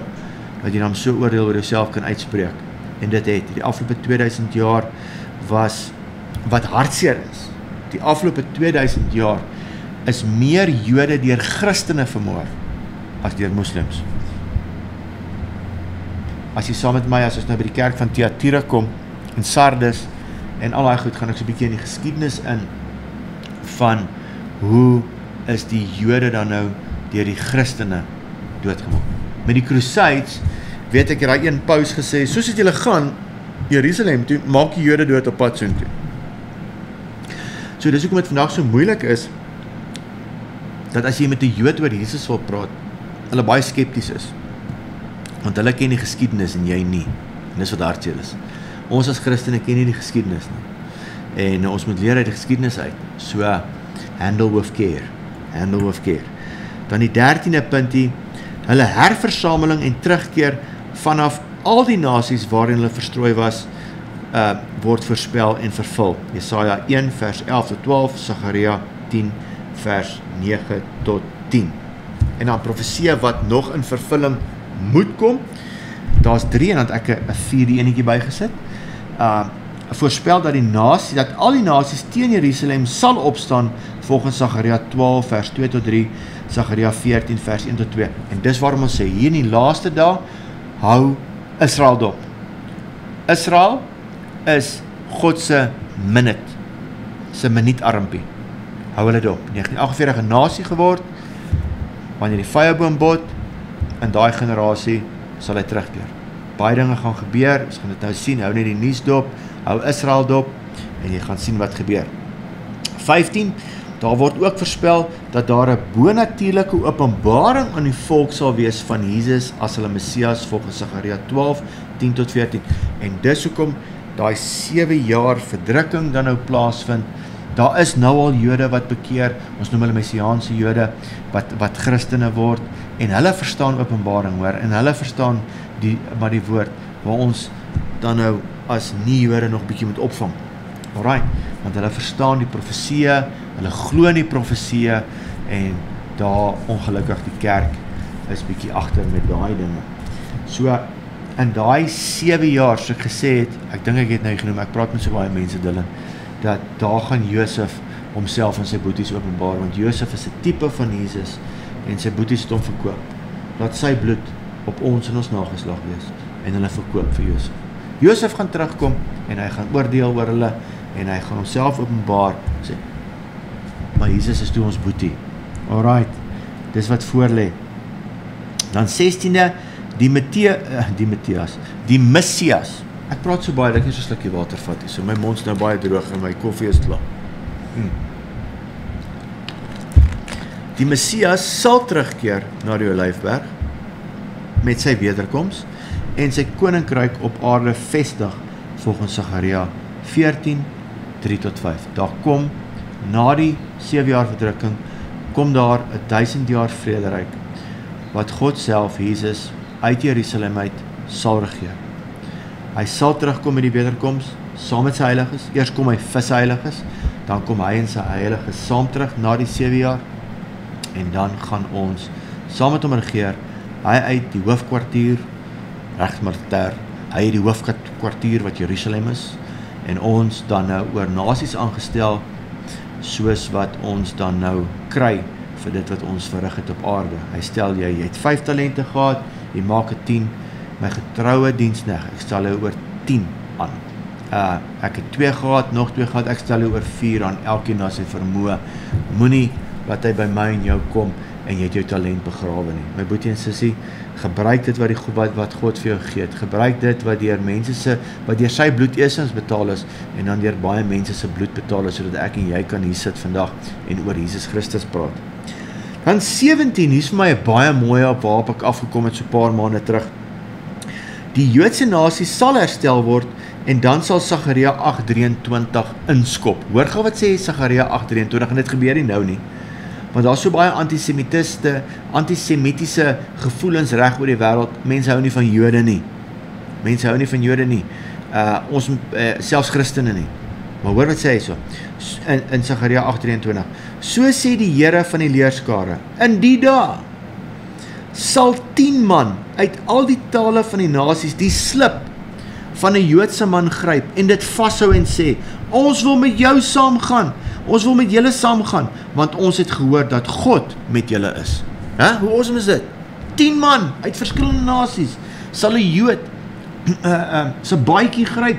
dat jy dan so oordeel oor jouself kan uitspreek. En dit het, die afgelope 2000 jaar was, wat hartseer is, die afgelope 2000 jaar, is meer Jode deur Christene vermoor, as deur moslims. As jy saam met my, as ons nou by die kerk van Thyatira kom, in Sardes, en al daai goed, gaan ek so 'n bietjie in die geskiedenis in, van hoe is die Jode dan nou deur die Christene doodgemaak. Met die Crusades, weet ek, daai een paus gesê, soos het julle gaan Jerusalem toe, maak die Jode dood op pad soontoe. So dis hoekom dit vandag so moeilik is, dat as jy met 'n Jood oor Jesus wil praat, hulle baie skepties is. Want hulle ken die geskiedenis en jy nie. En dis wat hartseer is. Ons as Christene ken nie die geskiedenis nie. En ons moet leer uit die geskiedenis uit. So, handle with care. Handle with care. Dan die 13de puntie, hulle herversameling en terugkeer vanaf al die nasies waarin hulle verstrooi was, word voorspel en vervul. Jesaja 1 vers 11 tot 12, Sagaria 10 vers 9 tot 10. En dan profeseë wat nog in vervulling moet kom, daar's 3 en dan het ek 'n 4de enetjie bygesit, voorspel dat al die nasies teen Jerusalem sal opstaan, volgens Sagaria 12 vers 2 tot 3, Sagaria 14 vers 1 tot 2, en dis waarom ons sê, hier in die laaste dae, hou Israel dop. Israel is God se minuutarmpie, hou hulle dop, 1948 'n nasie geword, wanneer die vyeboom bot, in daai generasie sal hy terugkeer. Baie dinge gaan gebeur, ons gaan dit nou sien, hou net die nuus dop, hou Israel dop, en jy gaan sien wat gebeur. 15, daar word ook voorspel, dat daar 'n bonatuurlike openbaring aan die volk sal wees van Jesus, as hulle Messias, volgens Sagaria 12, 10 tot 14, en dis hoekom, daai 7 jaar verdrukking dan nou plaasvind, Daar is nou al Jode wat bekeer, ons noem hulle Messiaanse Jode, wat Christene word, en hulle verstaan Openbaring, hoor, en hulle verstaan maar die woord, waar ons dan nou as nie-Jode nog bietjie moet opvang. Alright, want hulle verstaan die profesieë, hulle glo in die profesieë, en daar ongelukkig die kerk is bietjie agter met daai dinge. So, in daai 7 jaar, so ek gesê het, ek dink ek het nou genoem, ek praat met so baie mense, Dylan, dat daar gaan Josef homself en sy boeties openbaar, want Josef is 'n tipe van Jesus, en sy boeties het hom verkoop. Laat sy bloed op ons en ons nageslag wees, en hulle verkoop vir Josef. Josef gaan terugkom, en hy gaan oordeel oor hulle, en hy gaan homself openbaar, sê, maar Jesus is toe ons boetie. Alright, dis wat voor lê. Dan 16de, die Messias. Ek praat so baie, dat ek nie so 'n slukkie water vat, so my mond's nou baie droog, en my koffie is klaar. Die Messias sal terugkeer na die Olyfberg, met sy wederkoms, en sy koninkryk op aarde vestig, volgens Sagaria 14, 3-5. Daar kom, na die 7 jaar verdrukking, kom daar 'n 1000 jaar vrederyk, wat God self, Jesus, uit Jerusalem uit, sal regeer. Hy sal terugkom met die wederkoms, saam met sy heiliges. Eers kom hy vir sy heiliges, dan kom hy en sy heiliges saam terug na die 7 jaar, en dan gaan ons saam met hom regeer, hy uit die hoofkwartier, regsmilitair, hy uit die hoofkwartier wat Jerusalem is, en ons dan nou oor nasies aangestel, soos wat ons dan nou kry, vir dit wat ons verrig het op aarde. Hy stel jy het 5 talente gehad, jy maak het 10, my getroue diensknegt, ek stel jou oor 10 aan. Ek het 2 gehad, nog 2 gehad, ek stel jou oor 4 aan, elkeen na sy vermoë. Moenie wat hy by my en jou kom, en jy het jou talent begrawe nie. My boetie en sussie, gebruik dit wat God vir jou gee. Gebruik dit wat deur sy bloed eerstens betaal is, en dan deur baie mense se bloed betaal is, sodat ek en jy kan hier sit vandag, en oor Jesus Christus praat. Dan 17, hier is vir my 'n baie mooi op waarop ek afgekom het so 'n paar maande terug. Die Joodse nasie sal herstel word, en dan sal Sagaria 8:23 inskop. Hoor gou wat sê Sagaria 8:23, en dit gebeur nie nou nie. Want daar is so baie antisemitiese gevoelens reg oor die wêreld. Mense hou nie van Jode nie. Selfs Christene nie. Maar hoor wat sê hy so, in Sagaria 8:23. So sê die Here van die leerskare, in die dae sal 10 man uit al die tale van die nasies die slip van 'n Joodse man gryp, en dit vashou en sê, ons wil met jou saamgaan, ons wil met julle saamgaan, want ons het gehoor dat God met julle is. Hoe awesome is dit? 10 man uit verskillende nasies sal 'n Jood sy baadjie gryp,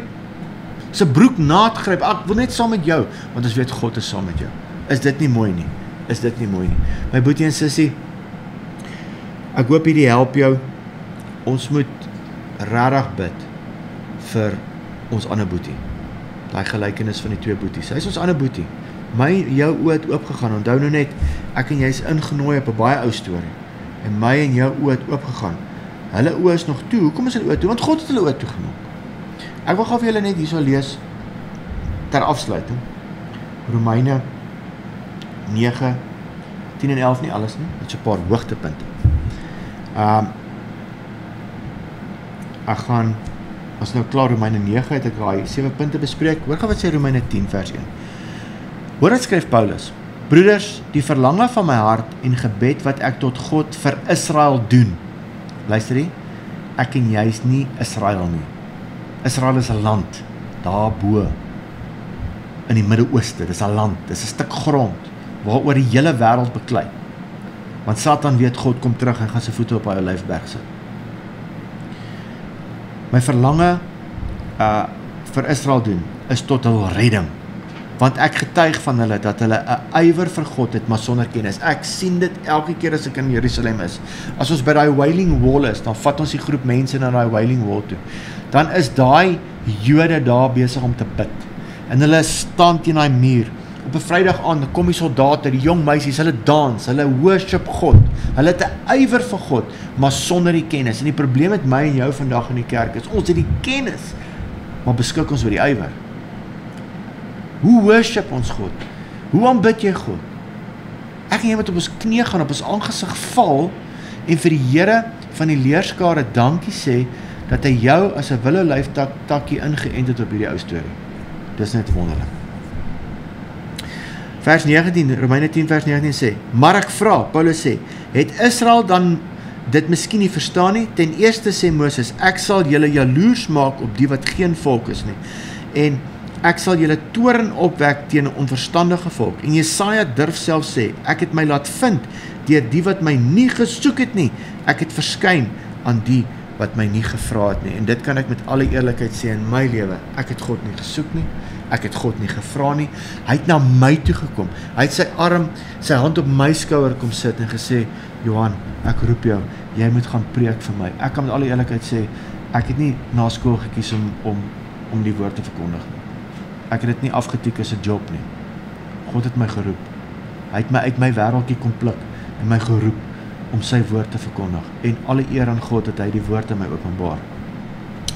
sy broek naad gryp, ek wil net saam met jou, want ons weet God is saam met jou. Is dit nie mooi nie? My boetie en sussie, ek hoop hierdie help jou. Ons moet regtig bid vir ons ander boetie. Daai gelykenis van die 2 boeties. Hy is ons ander boetie. Jou oë het oopgegaan. Onthou nou net, ek en jy is ingenooi op 'n baie ou storie. En my en jou oë het oopgegaan. Hulle oë is nog toe. Hoekom is hulle oë toe? Want God het hulle oë toegemaak. Ek wil gou vir julle net hierso lees ter afsluiting. Romeine 9, 10 en 11 nie alles nie. Dit is 'n paar hoogtepunte. Ek gaan, as nou klaar Romeine 9 het ek daai 7 punte bespreek. Hoor gou wat sê Romeine 10 vers 1. Hoor wat skryf Paulus. Broeders, die verlange van my hart en gebed wat ek tot God vir Israel doen. Luister jy, ek en jy is nie Israel nie. Israel is 'n land, daar bo in die Midde-Ooste. Dis 'n land, dis 'n stuk grond, waaroor die hele wêreld beklei. Want Satan weet God kom terug en gaan sy voete op hy Olyfberg sit. My verlange vir Israel doen, is tot hul redding. Want ek getuig van hulle, dat hulle 'n ywer vir God het, maar sonder kennis. Ek sien dit elke keer as ek in Jerusalem is. As ons by daai Wailing Wall is, dan vat ons die groep mense na daai Wailing Wall toe. Dan is daai Jode daar besig om te bid. En hulle staan teen daai muur. Op 'n Vrydag aand kom die soldate, die jong meisies, hulle dans, hulle worship God. Hulle het 'n ywer vir God, maar sonder die kennis. En die probleem met my en jou vandag in die kerk is, ons het die kennis, maar beskik ons oor die ywer. Hoe worship ons God? Hoe aanbid jy God? Ek en jy moet op ons knie gaan, op ons aangesig val en vir die Here van die leerskare dankie sê dat hy jou as 'n willow leaf takkie ingeënt het op hierdie ou storie. Dis net wonderlik. Vers 19, Romeine 10 vers 19 sê, maar ek vra, Paulus sê, het Israel dan dit miskien nie verstaan nie? Ten eerste sê Moses, ek sal julle jaloers maak op die wat geen volk is nie. En ek sal julle toorn opwek teen 'n onverstandige volk. En Jesaja durf self sê, ek het my laat vind deur die wat my nie gesoek het nie. Ek het verskyn aan die wat my nie gevra het nie. En dit kan ek met alle eerlikheid sê in my lewe. Ek het God nie gesoek nie. Ek het God nie gevra nie. Hy het na my toe gekom. Hy het sy hand op my skouer kom sit en gesê, Johan, ek roep jou, jy moet gaan preek vir my. Ek kan met alle eerlikheid sê, ek het nie na skool gekies om die woord te verkondig nie. Ek het dit nie afgetik as 'n job nie. God het my geroep. Hy het my uit my wêreldjie kom pluk en my geroep om sy woord te verkondig. En alle eer aan God dat hy die woord aan my openbaar.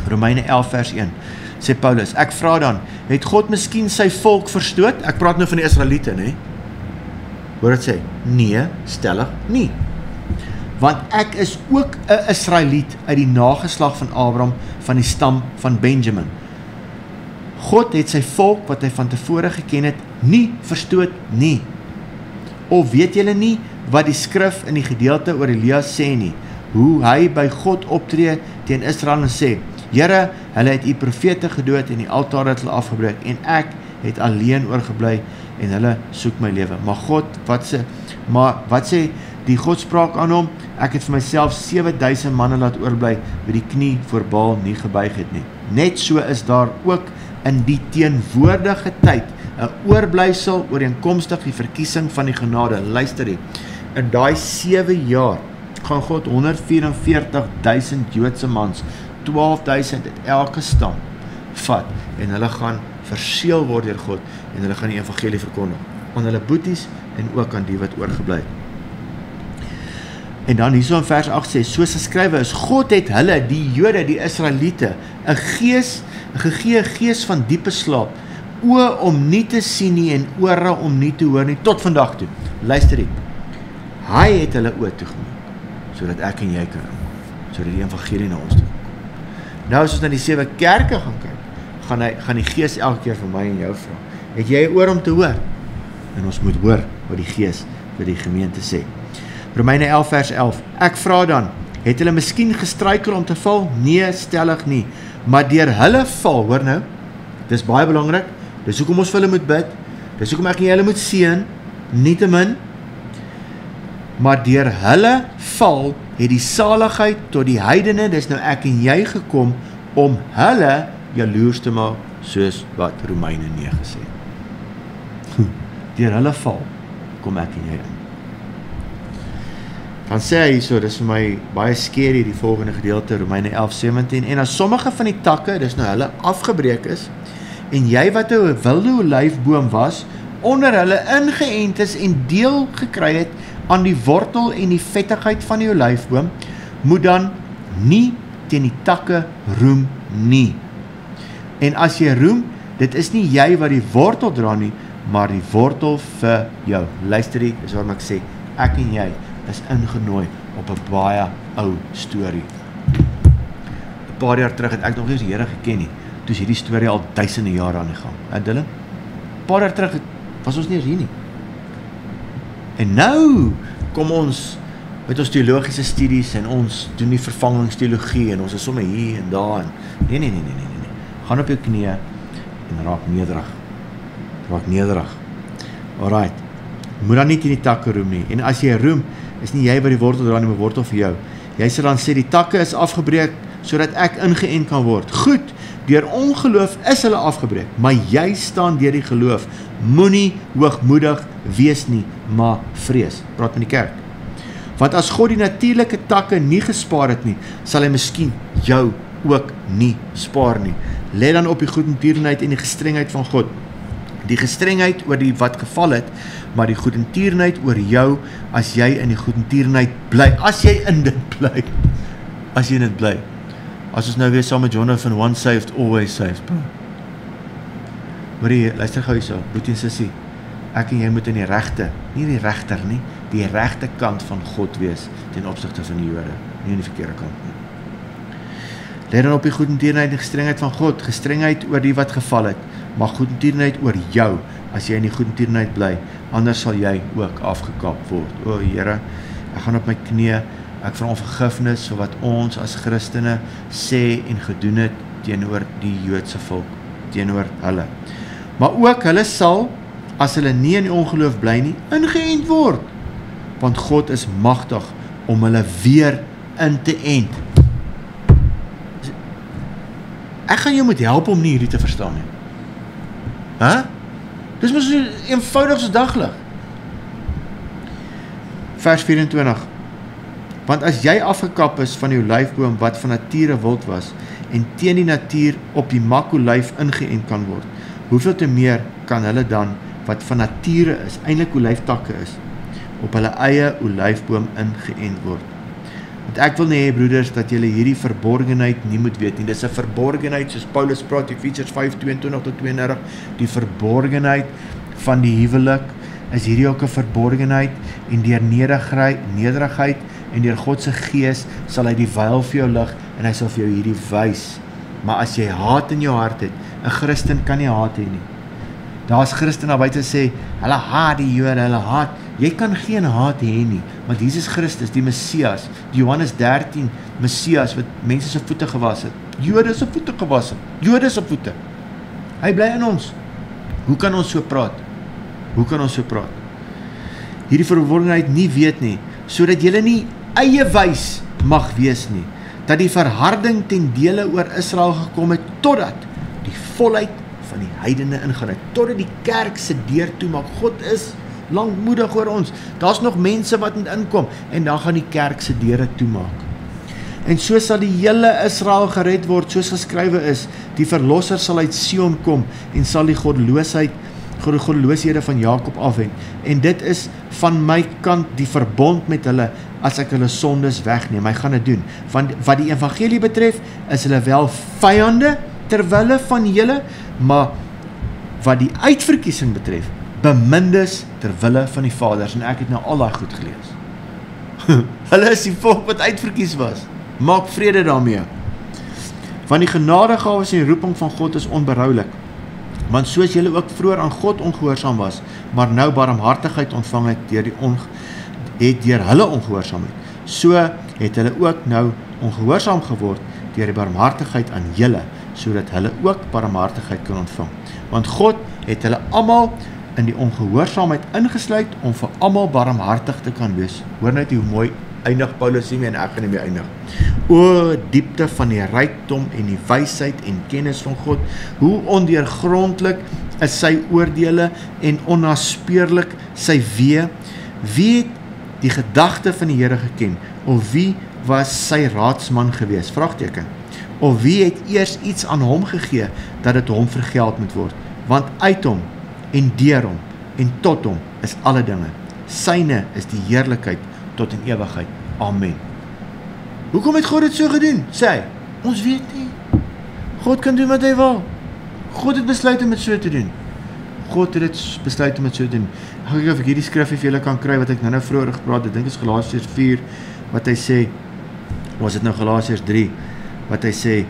Romeine 11 vers 1 sê Paulus, ek vra dan, het God miskien sy volk verstoot? Ek praat nou van die Israeliete, né? Hoor dit sê, nee, stellig nie. Want ek is ook 'n Israeliet uit die nageslag van Abraham van die stam van Benjamin. God het sy volk wat hy van tevore geken het, nie verstoot nie. Of weet julle nie wat die skrif in die gedeelte oor Elia sê nie, hoe hy by God optree teen Israel en sê, Here, hulle het u profete gedood en die altaar het hulle afgebreek en ek het alleen oorgebly en hulle soek my lewe. Maar wat sê die Godspraak aan hom? Ek het vir myself 7000 manne laat oorbly wie die knie voor Baal nie gebuig het nie. Net so is daar ook in die teenwoordige tyd 'n oorblysel ooreenkomstig die verkiesing van die genade. Luister hier, in daai 7 jaar gaan God 144.000 Joodse mans, 12.000 uit elke stam vat en hulle gaan verseël word deur God en hulle gaan die evangelie verkondig aan hulle boeties en ook aan die wat oorgebly het. En dan hierso in vers 8 sê, soos geskrywe is, God het hulle, die Jode, die Israeliete, 'n gegee gees van diepe slaap, oë om nie te sien nie en ore om nie te hoor nie, tot vandag toe. Luister hier, hy het hulle oë toegemaak, sodat ek en jy kan kom, sodat die evangelie na ons toe kom. Nou as ons na die 7 kerke gaan kyk, gaan die Gees elke keer vir my en jou vra, het jy 'n oor om te hoor? En ons moet hoor wat die Gees vir die gemeente sê. Romeine 11 vers 11, ek vra dan, het hulle miskien gestruikel om te val? Nee, stellig nie, maar deur hulle val, hoor nou, dis baie belangrik, dis hoekom ons vir hulle moet bid, dis hoekom ek en jy hulle moet seën, nietemin, maar deur hulle val, het die saligheid tot die heidene, dis nou ek en jy gekom, om hulle jaloers te maak, soos wat Romeine 9 sê. Deur hulle val, kom ek en jy in. Dan sê hy so, dis vir my baie scary die volgende gedeelte, Romeine 11:17, en as sommige van die takke, dis nou hulle afgebreek is, en jy wat 'n wilde olyfboom was, onder hulle ingeënt is en deel gekry het aan die wortel en die vettigheid van die olyfboom, moet dan nie teen die takke roem nie. En as jy roem, dit is nie jy wat die wortel dra nie, maar die wortel vir jou. Luister hier, dis waarom ek sê, ek en jy is ingenooi op 'n baie ou storie. 'n Paar jaar terug het ek nog nie die Here geken nie, toe is hierdie storie al duisende jare aan die gang. Dylan, 'n paar jaar terug was ons nie hier nie. En nou kom ons met ons teologiese studies en ons doen die vervangingsteologie en ons is sommer hier en daar en nee. Gaan op jou knieë en raak nederig. Alright. Moet dan nie teen die takke roem nie. En as jy roem, is nie jy wat die wortel dra nie, maar wortel vir jou. Jy sal dan sê die takke is afgebreek sodat ek ingeënt kan word. Goed, deur ongeloof is hulle afgebreek, maar jy staan deur die geloof. Moenie hoogmoedig wees nie, maar vrees. Praat met die kerk. Want as God die natuurlike takke nie gespaar het nie, sal hy miskien jou ook nie spaar nie. Let dan op die goedertierenheid en die gestrengheid van God. Die gestrengheid oor die wat geval het, maar die goedertierenheid oor jou, as jy in die goedertierenheid bly, as jy in dit bly, as ons nou weer saam met Jonathan, one saved, always saved, bro. Hoorie, luister gou hierso, boetie en sussie. Ek en jy moet in die regte, nie die regter nie, die regte kant van God wees ten opsigte van die Jode, nie in die verkeerde kant nie. Let dan op die goedertierenheid en gestrengheid van God, gestrengheid oor die wat geval het, maar goedertierenheid oor jou, as jy in die goedertierenheid bly, anders sal jy ook afgekap word. O Here, ek gaan op my knieë, ek vra om vergifnis vir wat ons as Christene sê en gedoen het teenoor die Joodse volk, teenoor hulle. Maar ook hulle sal, as hulle nie in die ongeloof bly nie, ingeënt word, want God is magtig om hulle weer in te ent. Ek gaan jou moet help om nie hierdie te verstaan nie. Dis mos so eenvoudig so daglig. Vers 24. Want as jy afgekap is van die olyfboom wat van nature wild was, en teen die natuur op die makolyf ingeënt kan word, hoeveel te meer kan hulle dan, wat van nature is, eintlik olyftakke is, op hulle eie olyfboom ingeënt word. Want ek wil nie, broeders, dat julle hierdie verborgenheid nie moet weet nie. Dis 'n verborgenheid, soos Paulus praat, Efesiërs 5:22-32, die verborgenheid van die huwelik, is hierdie ook 'n verborgenheid, en deur nederigheid, en deur God se gees, sal hy die wyl vir jou lig, en hy sal vir jou hierdie wys. Maar as jy haat in jou hart het, 'n Christen kan nie haat hê nie. Daar's Christen daar buite sê, hulle haat die Jode, hulle haat. Jy kan geen haat hê nie, want Jesus Christus, die Messias, die Johannes 13 Messias, wat mense se voete gewas het, Jode se voete gewas het, Jode se voete. Hy bly in ons. Hoe kan ons so praat? Hoe kan ons so praat? Hierdie verworvenheid nie weet nie, sodat julle nie eie wys mag wees nie, dat die verharding ten dele oor Israel gekom het, totdat die volheid van die heidene ingaan het, totdat die kerk se deur toemaak. God is lankmoedig oor ons. Daar's nog mense wat moet inkom, en dan gaan die kerk se deure toemaak. En so sal die hele Israel gered word, soos geskrywe is, die verlosser sal uit Sion kom, en sal die goddelooshede van Jakob afwend. En dit is van my kant die verbond met hulle, as ek hulle sondes wegneem. Hy gaan dit doen. Want wat die evangelie betref, is hulle wel vyande terwille van julle, maar wat die uitverkiesing betref, bemindes terwille van die vaders, en ek het nou al daai goed gelees. Hulle is die volk wat uitverkies was. Maak vrede daarmee. Want die genadegawes en die roeping van God is onberoulik. Want soos julle ook vroeër aan God ongehoorsaam was, maar nou barmhartigheid ontvang het deur hulle ongehoorsaamheid, so het hulle ook nou ongehoorsaam geword deur die barmhartigheid aan julle, sodat hulle ook barmhartigheid kan ontvang. Want God het hulle almal in die ongehoorsaamheid ingesluit om vir almal barmhartig te kan wees. Hoor net hoe mooi eindig Paulus hiermee, en ek gaan hiermee eindig. O diepte van die rykdom en die wysheid en kennis van God, hoe ondeurgrondlik is sy oordeele en onnaspeurlik sy weë. Wie het die gedagte van die Here geken? Of wie was sy raadsman gewees? Vraagteken. Of wie het eers iets aan hom gegee, dat dit hom vergeld moet word? Want uit hom, en deur hom, en tot hom, is alle dinge. Syne is die heerlikheid tot in ewigheid. Amen. Hoekom het God dit so gedoen? Sê hy, ons weet nie. God kan doen wat hy wil. God het besluit om dit so te doen. God het dit besluit om dit so te doen. Ek kyk of ek hierdie skrifgie vir julle kan kry, wat ek nou vroeër gepraat het. Ek dink is Galasiërs 4, wat hy sê, was dit nou Galasiërs 3, wat hy sê,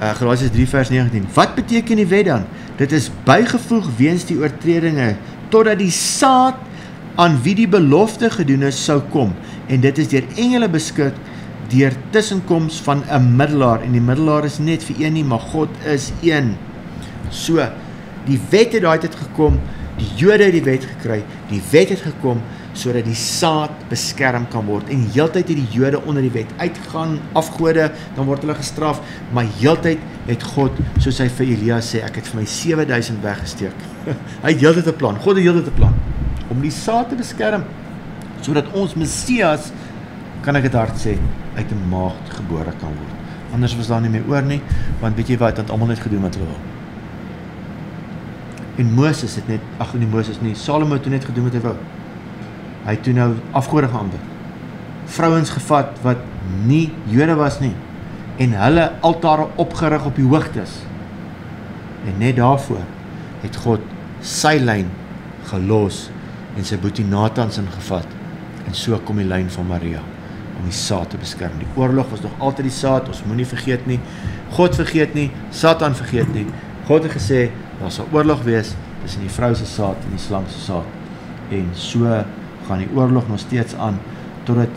Galasiërs 3 vers 19, wat beteken die wet dan? Dit is bygevoeg weens die oortredinge, totdat die saad aan wie die belofte gedoen is, sou kom, en dit is deur engele beskik, deur tussenkoms van 'n middelaar, en die middelaar is net vir een nie, maar God is een. So, die wet het daai tyd gekom, die Jode het die wet gekry, die wet het gekom, sodat die saad beskerm kan word, en heeltyd het die Jode onder die wet uitgaan, afgode, dan word hulle gestraf, maar heeltyd het God, soos hy vir Elia sê, ek het vir my 7000 weggesteek. Hy het heeltyd 'n plan, God het heeltyd 'n plan, om die saad te beskerm, sodat ons Messias, kan ek het hard sê, uit 'n maagd gebore kan word. Anders was daar nie meer oor nie, want weet jy wat, het almal net gedoen wat hulle wil. En Moses het net, Salomo het net gedoen wat hy wou. Hy het toe nou afgode geaanbid. Vrouens gevat wat nie Jode was nie, en hulle altare opgerig op die hoogtes. En net daarvoor het God sy lyn gelos en sy boetie Nathans ingevat. En so kom die lyn van Maria om die saad te beskerm. Die oorlog was nog altyd die saad, ons moenie vergeet nie. God vergeet nie, Satan vergeet nie. God het gesê, daar sal oorlog wees tussen die vrou se saad en die slang se saad. En so gaan die oorlog nog steeds aan, totdat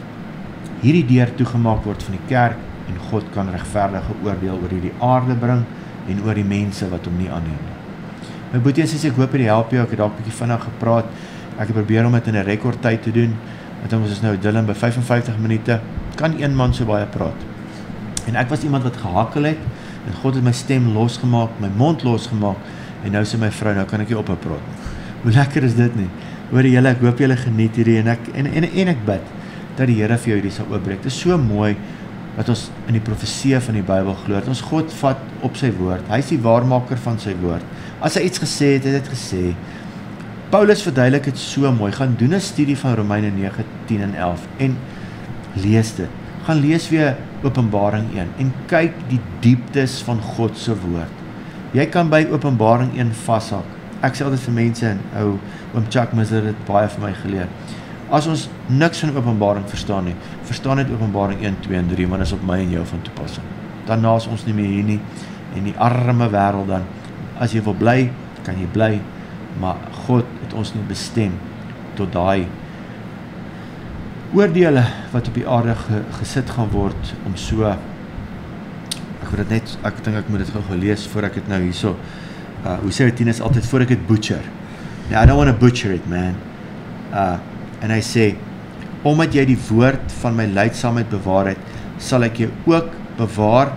hierdie deur toegemaak word van die kerk, en God kan regverdige oordeel oor hierdie aarde bring, en oor die mense wat hom nie aanneem nie. My boetie en sussie, ek hoop dit help jou, ek het dalk 'n bietjie vinnig gepraat, ek het probeer om dit in 'n rekordtyd te doen, want ons is nou Dylan by 55 minute, kan een man so baie praat. En ek was iemand wat gehakkel het, en God het my stem losgemaak, my mond losgemaak, en nou sê my vrou, nou kan ek nie ophou praat. Hoe lekker is dit nie? Hoor julle, ek hoop julle geniet hierdie, en ek bid, dat die Here vir jou hierdie sal oopbreek. Dit is so mooi, wat ons in die profesie van die Bybel glo, dat ons God vat op sy woord, hy is die waarmaker van sy woord. As hy iets gesê het, het hy dit gesê. Paulus verduidelik het so mooi, gaan doen 'n studie van Romeine 9, 10 en 11, en lees dit. Gaan lees weer Openbaring 1, en kyk die dieptes van God se woord. Jy kan by Openbaring 1 vashak. Ek sê altyd vir mense, en oom Chuck Misler het dit baie vir my geleer. As ons niks van Openbaring verstaan nie, verstaan net Openbaring 1, 2 en 3, want is op my en jou van toepassing. Daarna is ons nie meer hier nie, en die arme wêreld dan, as jy wil bly, kan jy bly, maar God het ons nie bestem tot daai oordeele wat op die aarde gesit gaan word, om so, ek dink ek moet dit gou lees, voor ek het nou hierso, hoe sê Tinus altyd, voor ek het butcher. Now, I don't want to butcher it, man. En hy sê, omdat jy die woord van my lydsaamheid bewaar het, sal ek jou ook bewaar,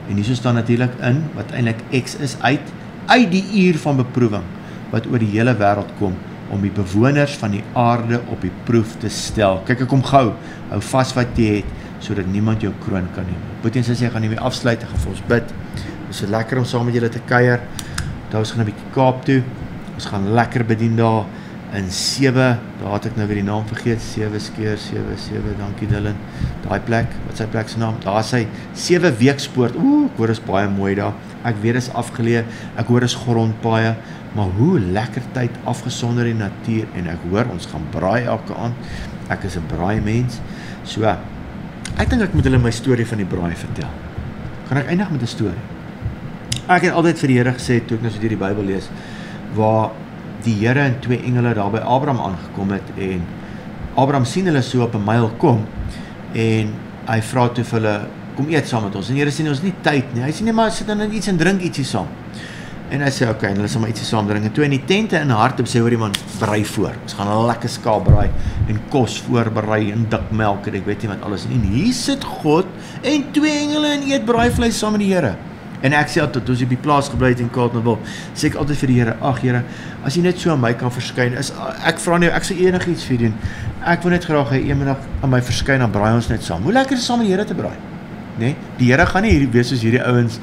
en hierso staan natuurlik in, wat eintlik X is, uit die uur van beproewing, wat oor die hele wêreld kom, om die bewoners van die aarde op die proef te stel. Kyk, ek kom gou, hou vas wat jy het, sodat niemand jou kroon kan neem. Boetie en sussie, ek gaan hiermee afsluit, ek gaan vir ons bid. Dit is so lekker om saam met julle te kuier. Daar ons gaan 'n bietjie Kaap toe. Ons gaan lekker bedien daar in 7, daar het ek nou weer die naam vergeet, 7 keer 7, dankie Dylan. Daai plek, wat sy plek se naam? Daar is hy 7 Weekspoort. Ek hoor is baie mooi daar. Ek weet is afgeleë, ek hoor is grondpaaie, maar hoe lekker tyd afgesonder in die natuur, en ek hoor ons gaan braai elke aand. Ek is 'n braai mens. So, ek dink ek moet hulle my storie van die braai vertel. Gaan ek eindig met 'n storie? Ek het altyd vir die Here gesê, toe ek nou so deur die Bybel lees, waar die Here en 2 engele daar by Abraham aangekom het, en Abraham sien hulle so op 'n myl kom, en hy vra toe vir hulle, kom eet saam met ons, en die Here sê, ons nie tyd nie, hy sê nie, maar sit dan iets en drink ietsie saam, en hy sê, en hulle sal maar ietsie saam drink, en toe in die tente in Hartop sê, hoor die man, braai voor, ons gaan 'n lekker skaap braai, en kos voorberei, en dik melk, en ek weet nie wat alles, en hier sit God, en 2 engele, en eet braaivleis saam met die Here. En ek sê altyd, as jy op die plaas gebly het in Kaapstad, sê ek altyd vir die Here, ag Here, as jy net so aan my kan verskyn, ek vra nie, ek sal enigiets vir doen, ek wil net graag hê eendag aan my verskyn, dan braai ons net saam. Hoe lekker is saam met die Here te braai? Nee? Die Here gaan nie hierdie wees soos hierdie ouens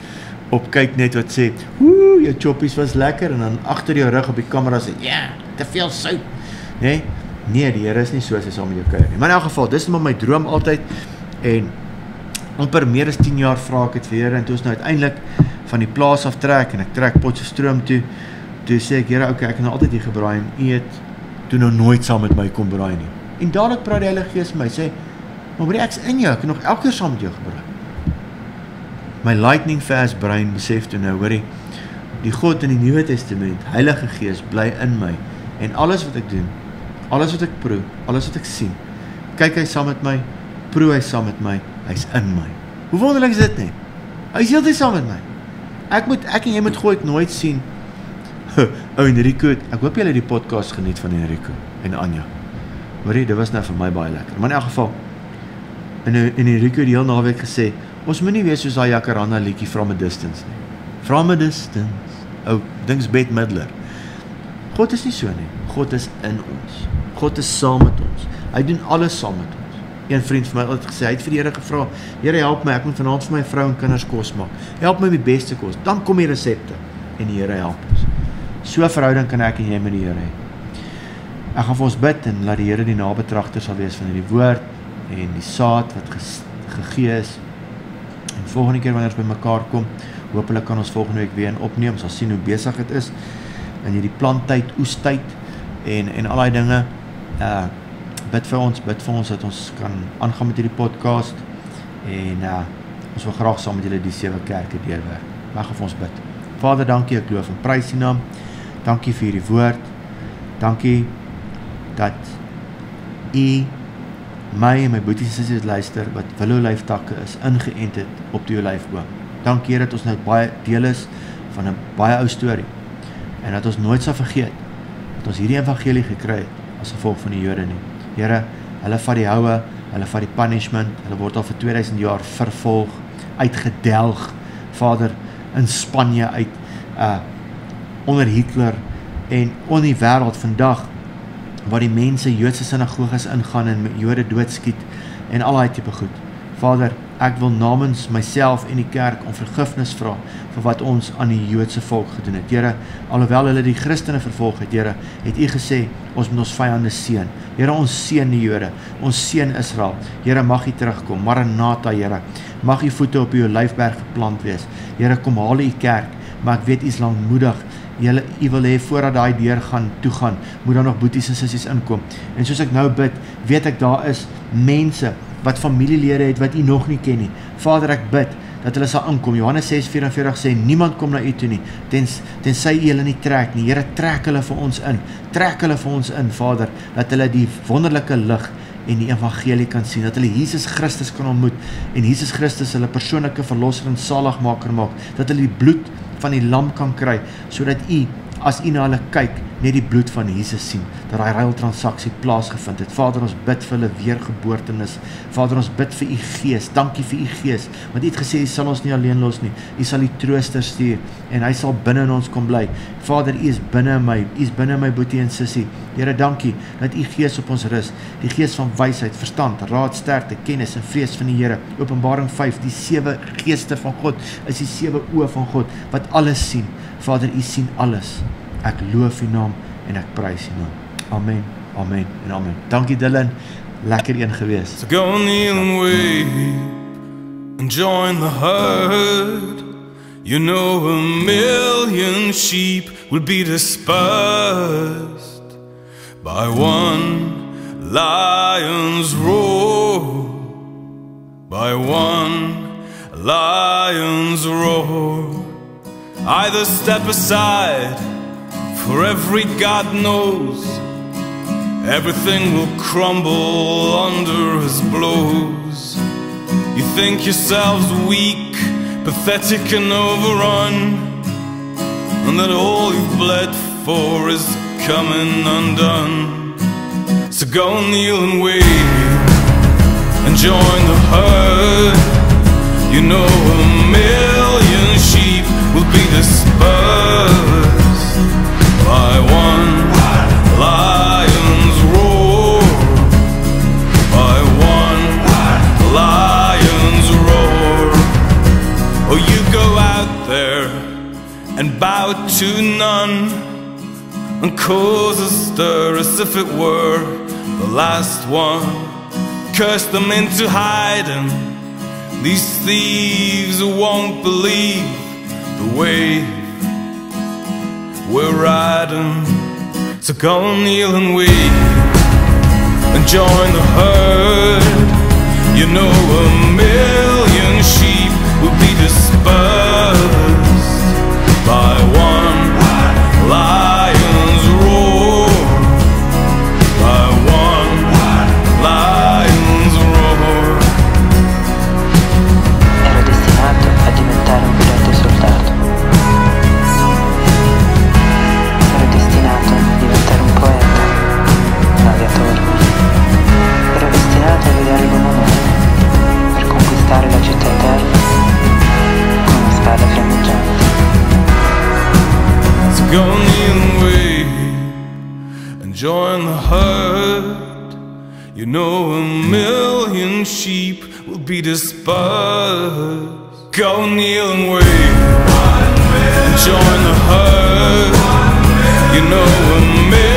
op kyk net wat sê, jou choppies was lekker, en dan agter jou rug op die kamera sê, ja, te veel sout. Nee, die Here is nie so as hy saam met jou kuier nie. Maar in elk geval, dis maar my droom altyd, en amper meer as 10 jaar vra ek het vir Here, en toe ons nou uiteindelik van die plaas af trek, en ek trek Potchefstroom toe sê ek, Here, ek het nou altyd hier gebraai, en u het toe nou nooit saam met my kom braai nie. En dadelik praat die Heilige Gees my, sê, maar broer, ek's in jou, ek het nog elke keer saam met jou gebraai. My lightning fast brein besef toe nou, hoorie, die God in die Nuwe Testament, Heilige Gees, bly in my, en alles wat ek doen, alles wat ek proe, alles wat ek sien, kyk hy saam met my, proe hy saam met my, hy's in my. Hoe wonderlik is dit nie? Hy is heeltyd saam met my. Ek en jy moet gooit nooit sien, Enrico, ek hoop julle die podcast geniet van Enrico en Anja. Hoorie, dit was nou vir my baie lekker. Maar in elk geval, en Enrico die heel naweek gesê, ons moet nie wees soos daai Jacaranda liedjie From a Distance nie. From a Distance, dinks Bette Midler. God is nie so nie, God is in ons. God is saam met ons. Hy doen alles saam met ons. Een vriend vir my het gesê, hy het vir die Here gevra, Here help my, ek moet vanaand vir my vrou en kinders kos maak. Help my met die beste kos. Dan kom die resepte en die Here help ons. So verhouding kan ek en jy met die Here hê. Ek gaan vir ons bid en laat die Here die nabetragter sal wees van hierdie woord en die saad wat gegee is. En volgende keer wanneer ons by mekaar kom, Hoopelik kan ons volgende week weer opneem, sal sien hoe besig het is in hierdie planttyd, oestyd en al die dinge. Bid vir ons dat ons kan aangaan met hierdie podcast en ons wil graag saam met julle die 7 kerke deurwerk. Mag vir ons bid. Vader, dankie, ek loof en prys U naam. Dankie vir hierdie woord. Dankie dat U my en my boeties en sissies luister wat Willow Life takke is, ingeënt het op die olyfboom. Dankie dat ons nou baie deel is van 'n baie ou storie en dat ons nooit sal vergeet dat ons hierdie evangelie gekry het as gevolg van die Jode nie. Here, hulle vat die houe, hulle vat die punishment, hulle word al vir 2000 jaar vervolg, uitgedelg, Vader, in Spanje uit, onder Hitler en onder die wêreld vandag, waar die mense Joodse sinagoges ingaan en Jode doodskiet en al daai tipe goed. Vader, ek wil namens myself en die kerk om vergifnis vra vir wat ons aan die Joodse volk gedoen het. Here, alhoewel hulle die Christene vervolg het, Here, het U gesê, ons moet ons vyande seën. Here, ons seën die Jode, ons seën Israel. Here, mag U terugkom. Maranatha, Here. Mag U voete op U olyfberg geplant wees. Here, kom haal U kerk, maar ek weet U is lankmoedig. U wil hê voordat daai deur gaan toegaan, moet daar nog boeties en sissies inkom. En soos ek nou bid, weet ek daar is mense wat familielede het wat U nog nie ken nie. Vader, ek bid dat hulle sal inkom. Johannes 6:44 sê, niemand kom na U toe nie, tensy U hulle nie trek nie. Here, trek hulle vir ons in. Trek hulle vir ons in, Vader, dat hulle die wonderlike lig en die evangelie kan sien, dat hulle Jesus Christus kan ontmoet, en Jesus Christus hulle persoonlike verlosser en saligmaker maak, dat hulle die bloed van die lam kan kry, sodat U, as U na hulle kyk, net die bloed van Jesus sien, dat daai ruiltransaksie plaasgevind het. Vader, ons bid vir hulle weergeboortenis. Vader, ons bid vir U Gees. Dankie vir U Gees, want U het gesê U sal ons nie alleen los nie. U sal die Trooster stuur en hy sal binne in ons kom bly. Vader, U is binne in my. U is binne in my boetie en sussie. Here, dankie dat U Gees op ons rus. Die Gees van wysheid, verstand, raad, sterkte, kennis en vrees van die Here. Openbaring 5, die 7 geeste van God is die 7 oë van God wat alles sien. Vader, U sien alles. Ek loof U naam en ek prys U naam. Amen, amen en amen. Dankie Dylan, lekker een gewees. So go kneel and weep and join the herd. You know 1,000,000 sheep will be dispersed by one lion's roar, by one lion's roar. Either step aside, for every God knows everything will crumble under His blows. You think yourselves weak, pathetic and overrun, and that all you've bled for is coming undone. So go kneel and wait and join the herd. You know 1,000,000 sheep will be dispersed by one lion's roar, by one lion's roar. Oh, you go out there and bow to none and cause a stir as if it were the last one. Curse them into hiding. These thieves won't believe the wave we're riding. So go kneel and weep and join the herd. You know 1,000,000 sheep will be dispersed by one lion's roar, by one lion's roar. Ero destinato a diventare un piloto soldato. Ero destinato a diventare un poeta, un aviatore. Ero destinato a guidare l'uomo per conquistare la città eterna con una spada fiammeggiante. So go kneel and wait and join the herd. You know 1,000,000 sheep will be dispersed. Go kneel and wait and join the herd. You know 1,000,000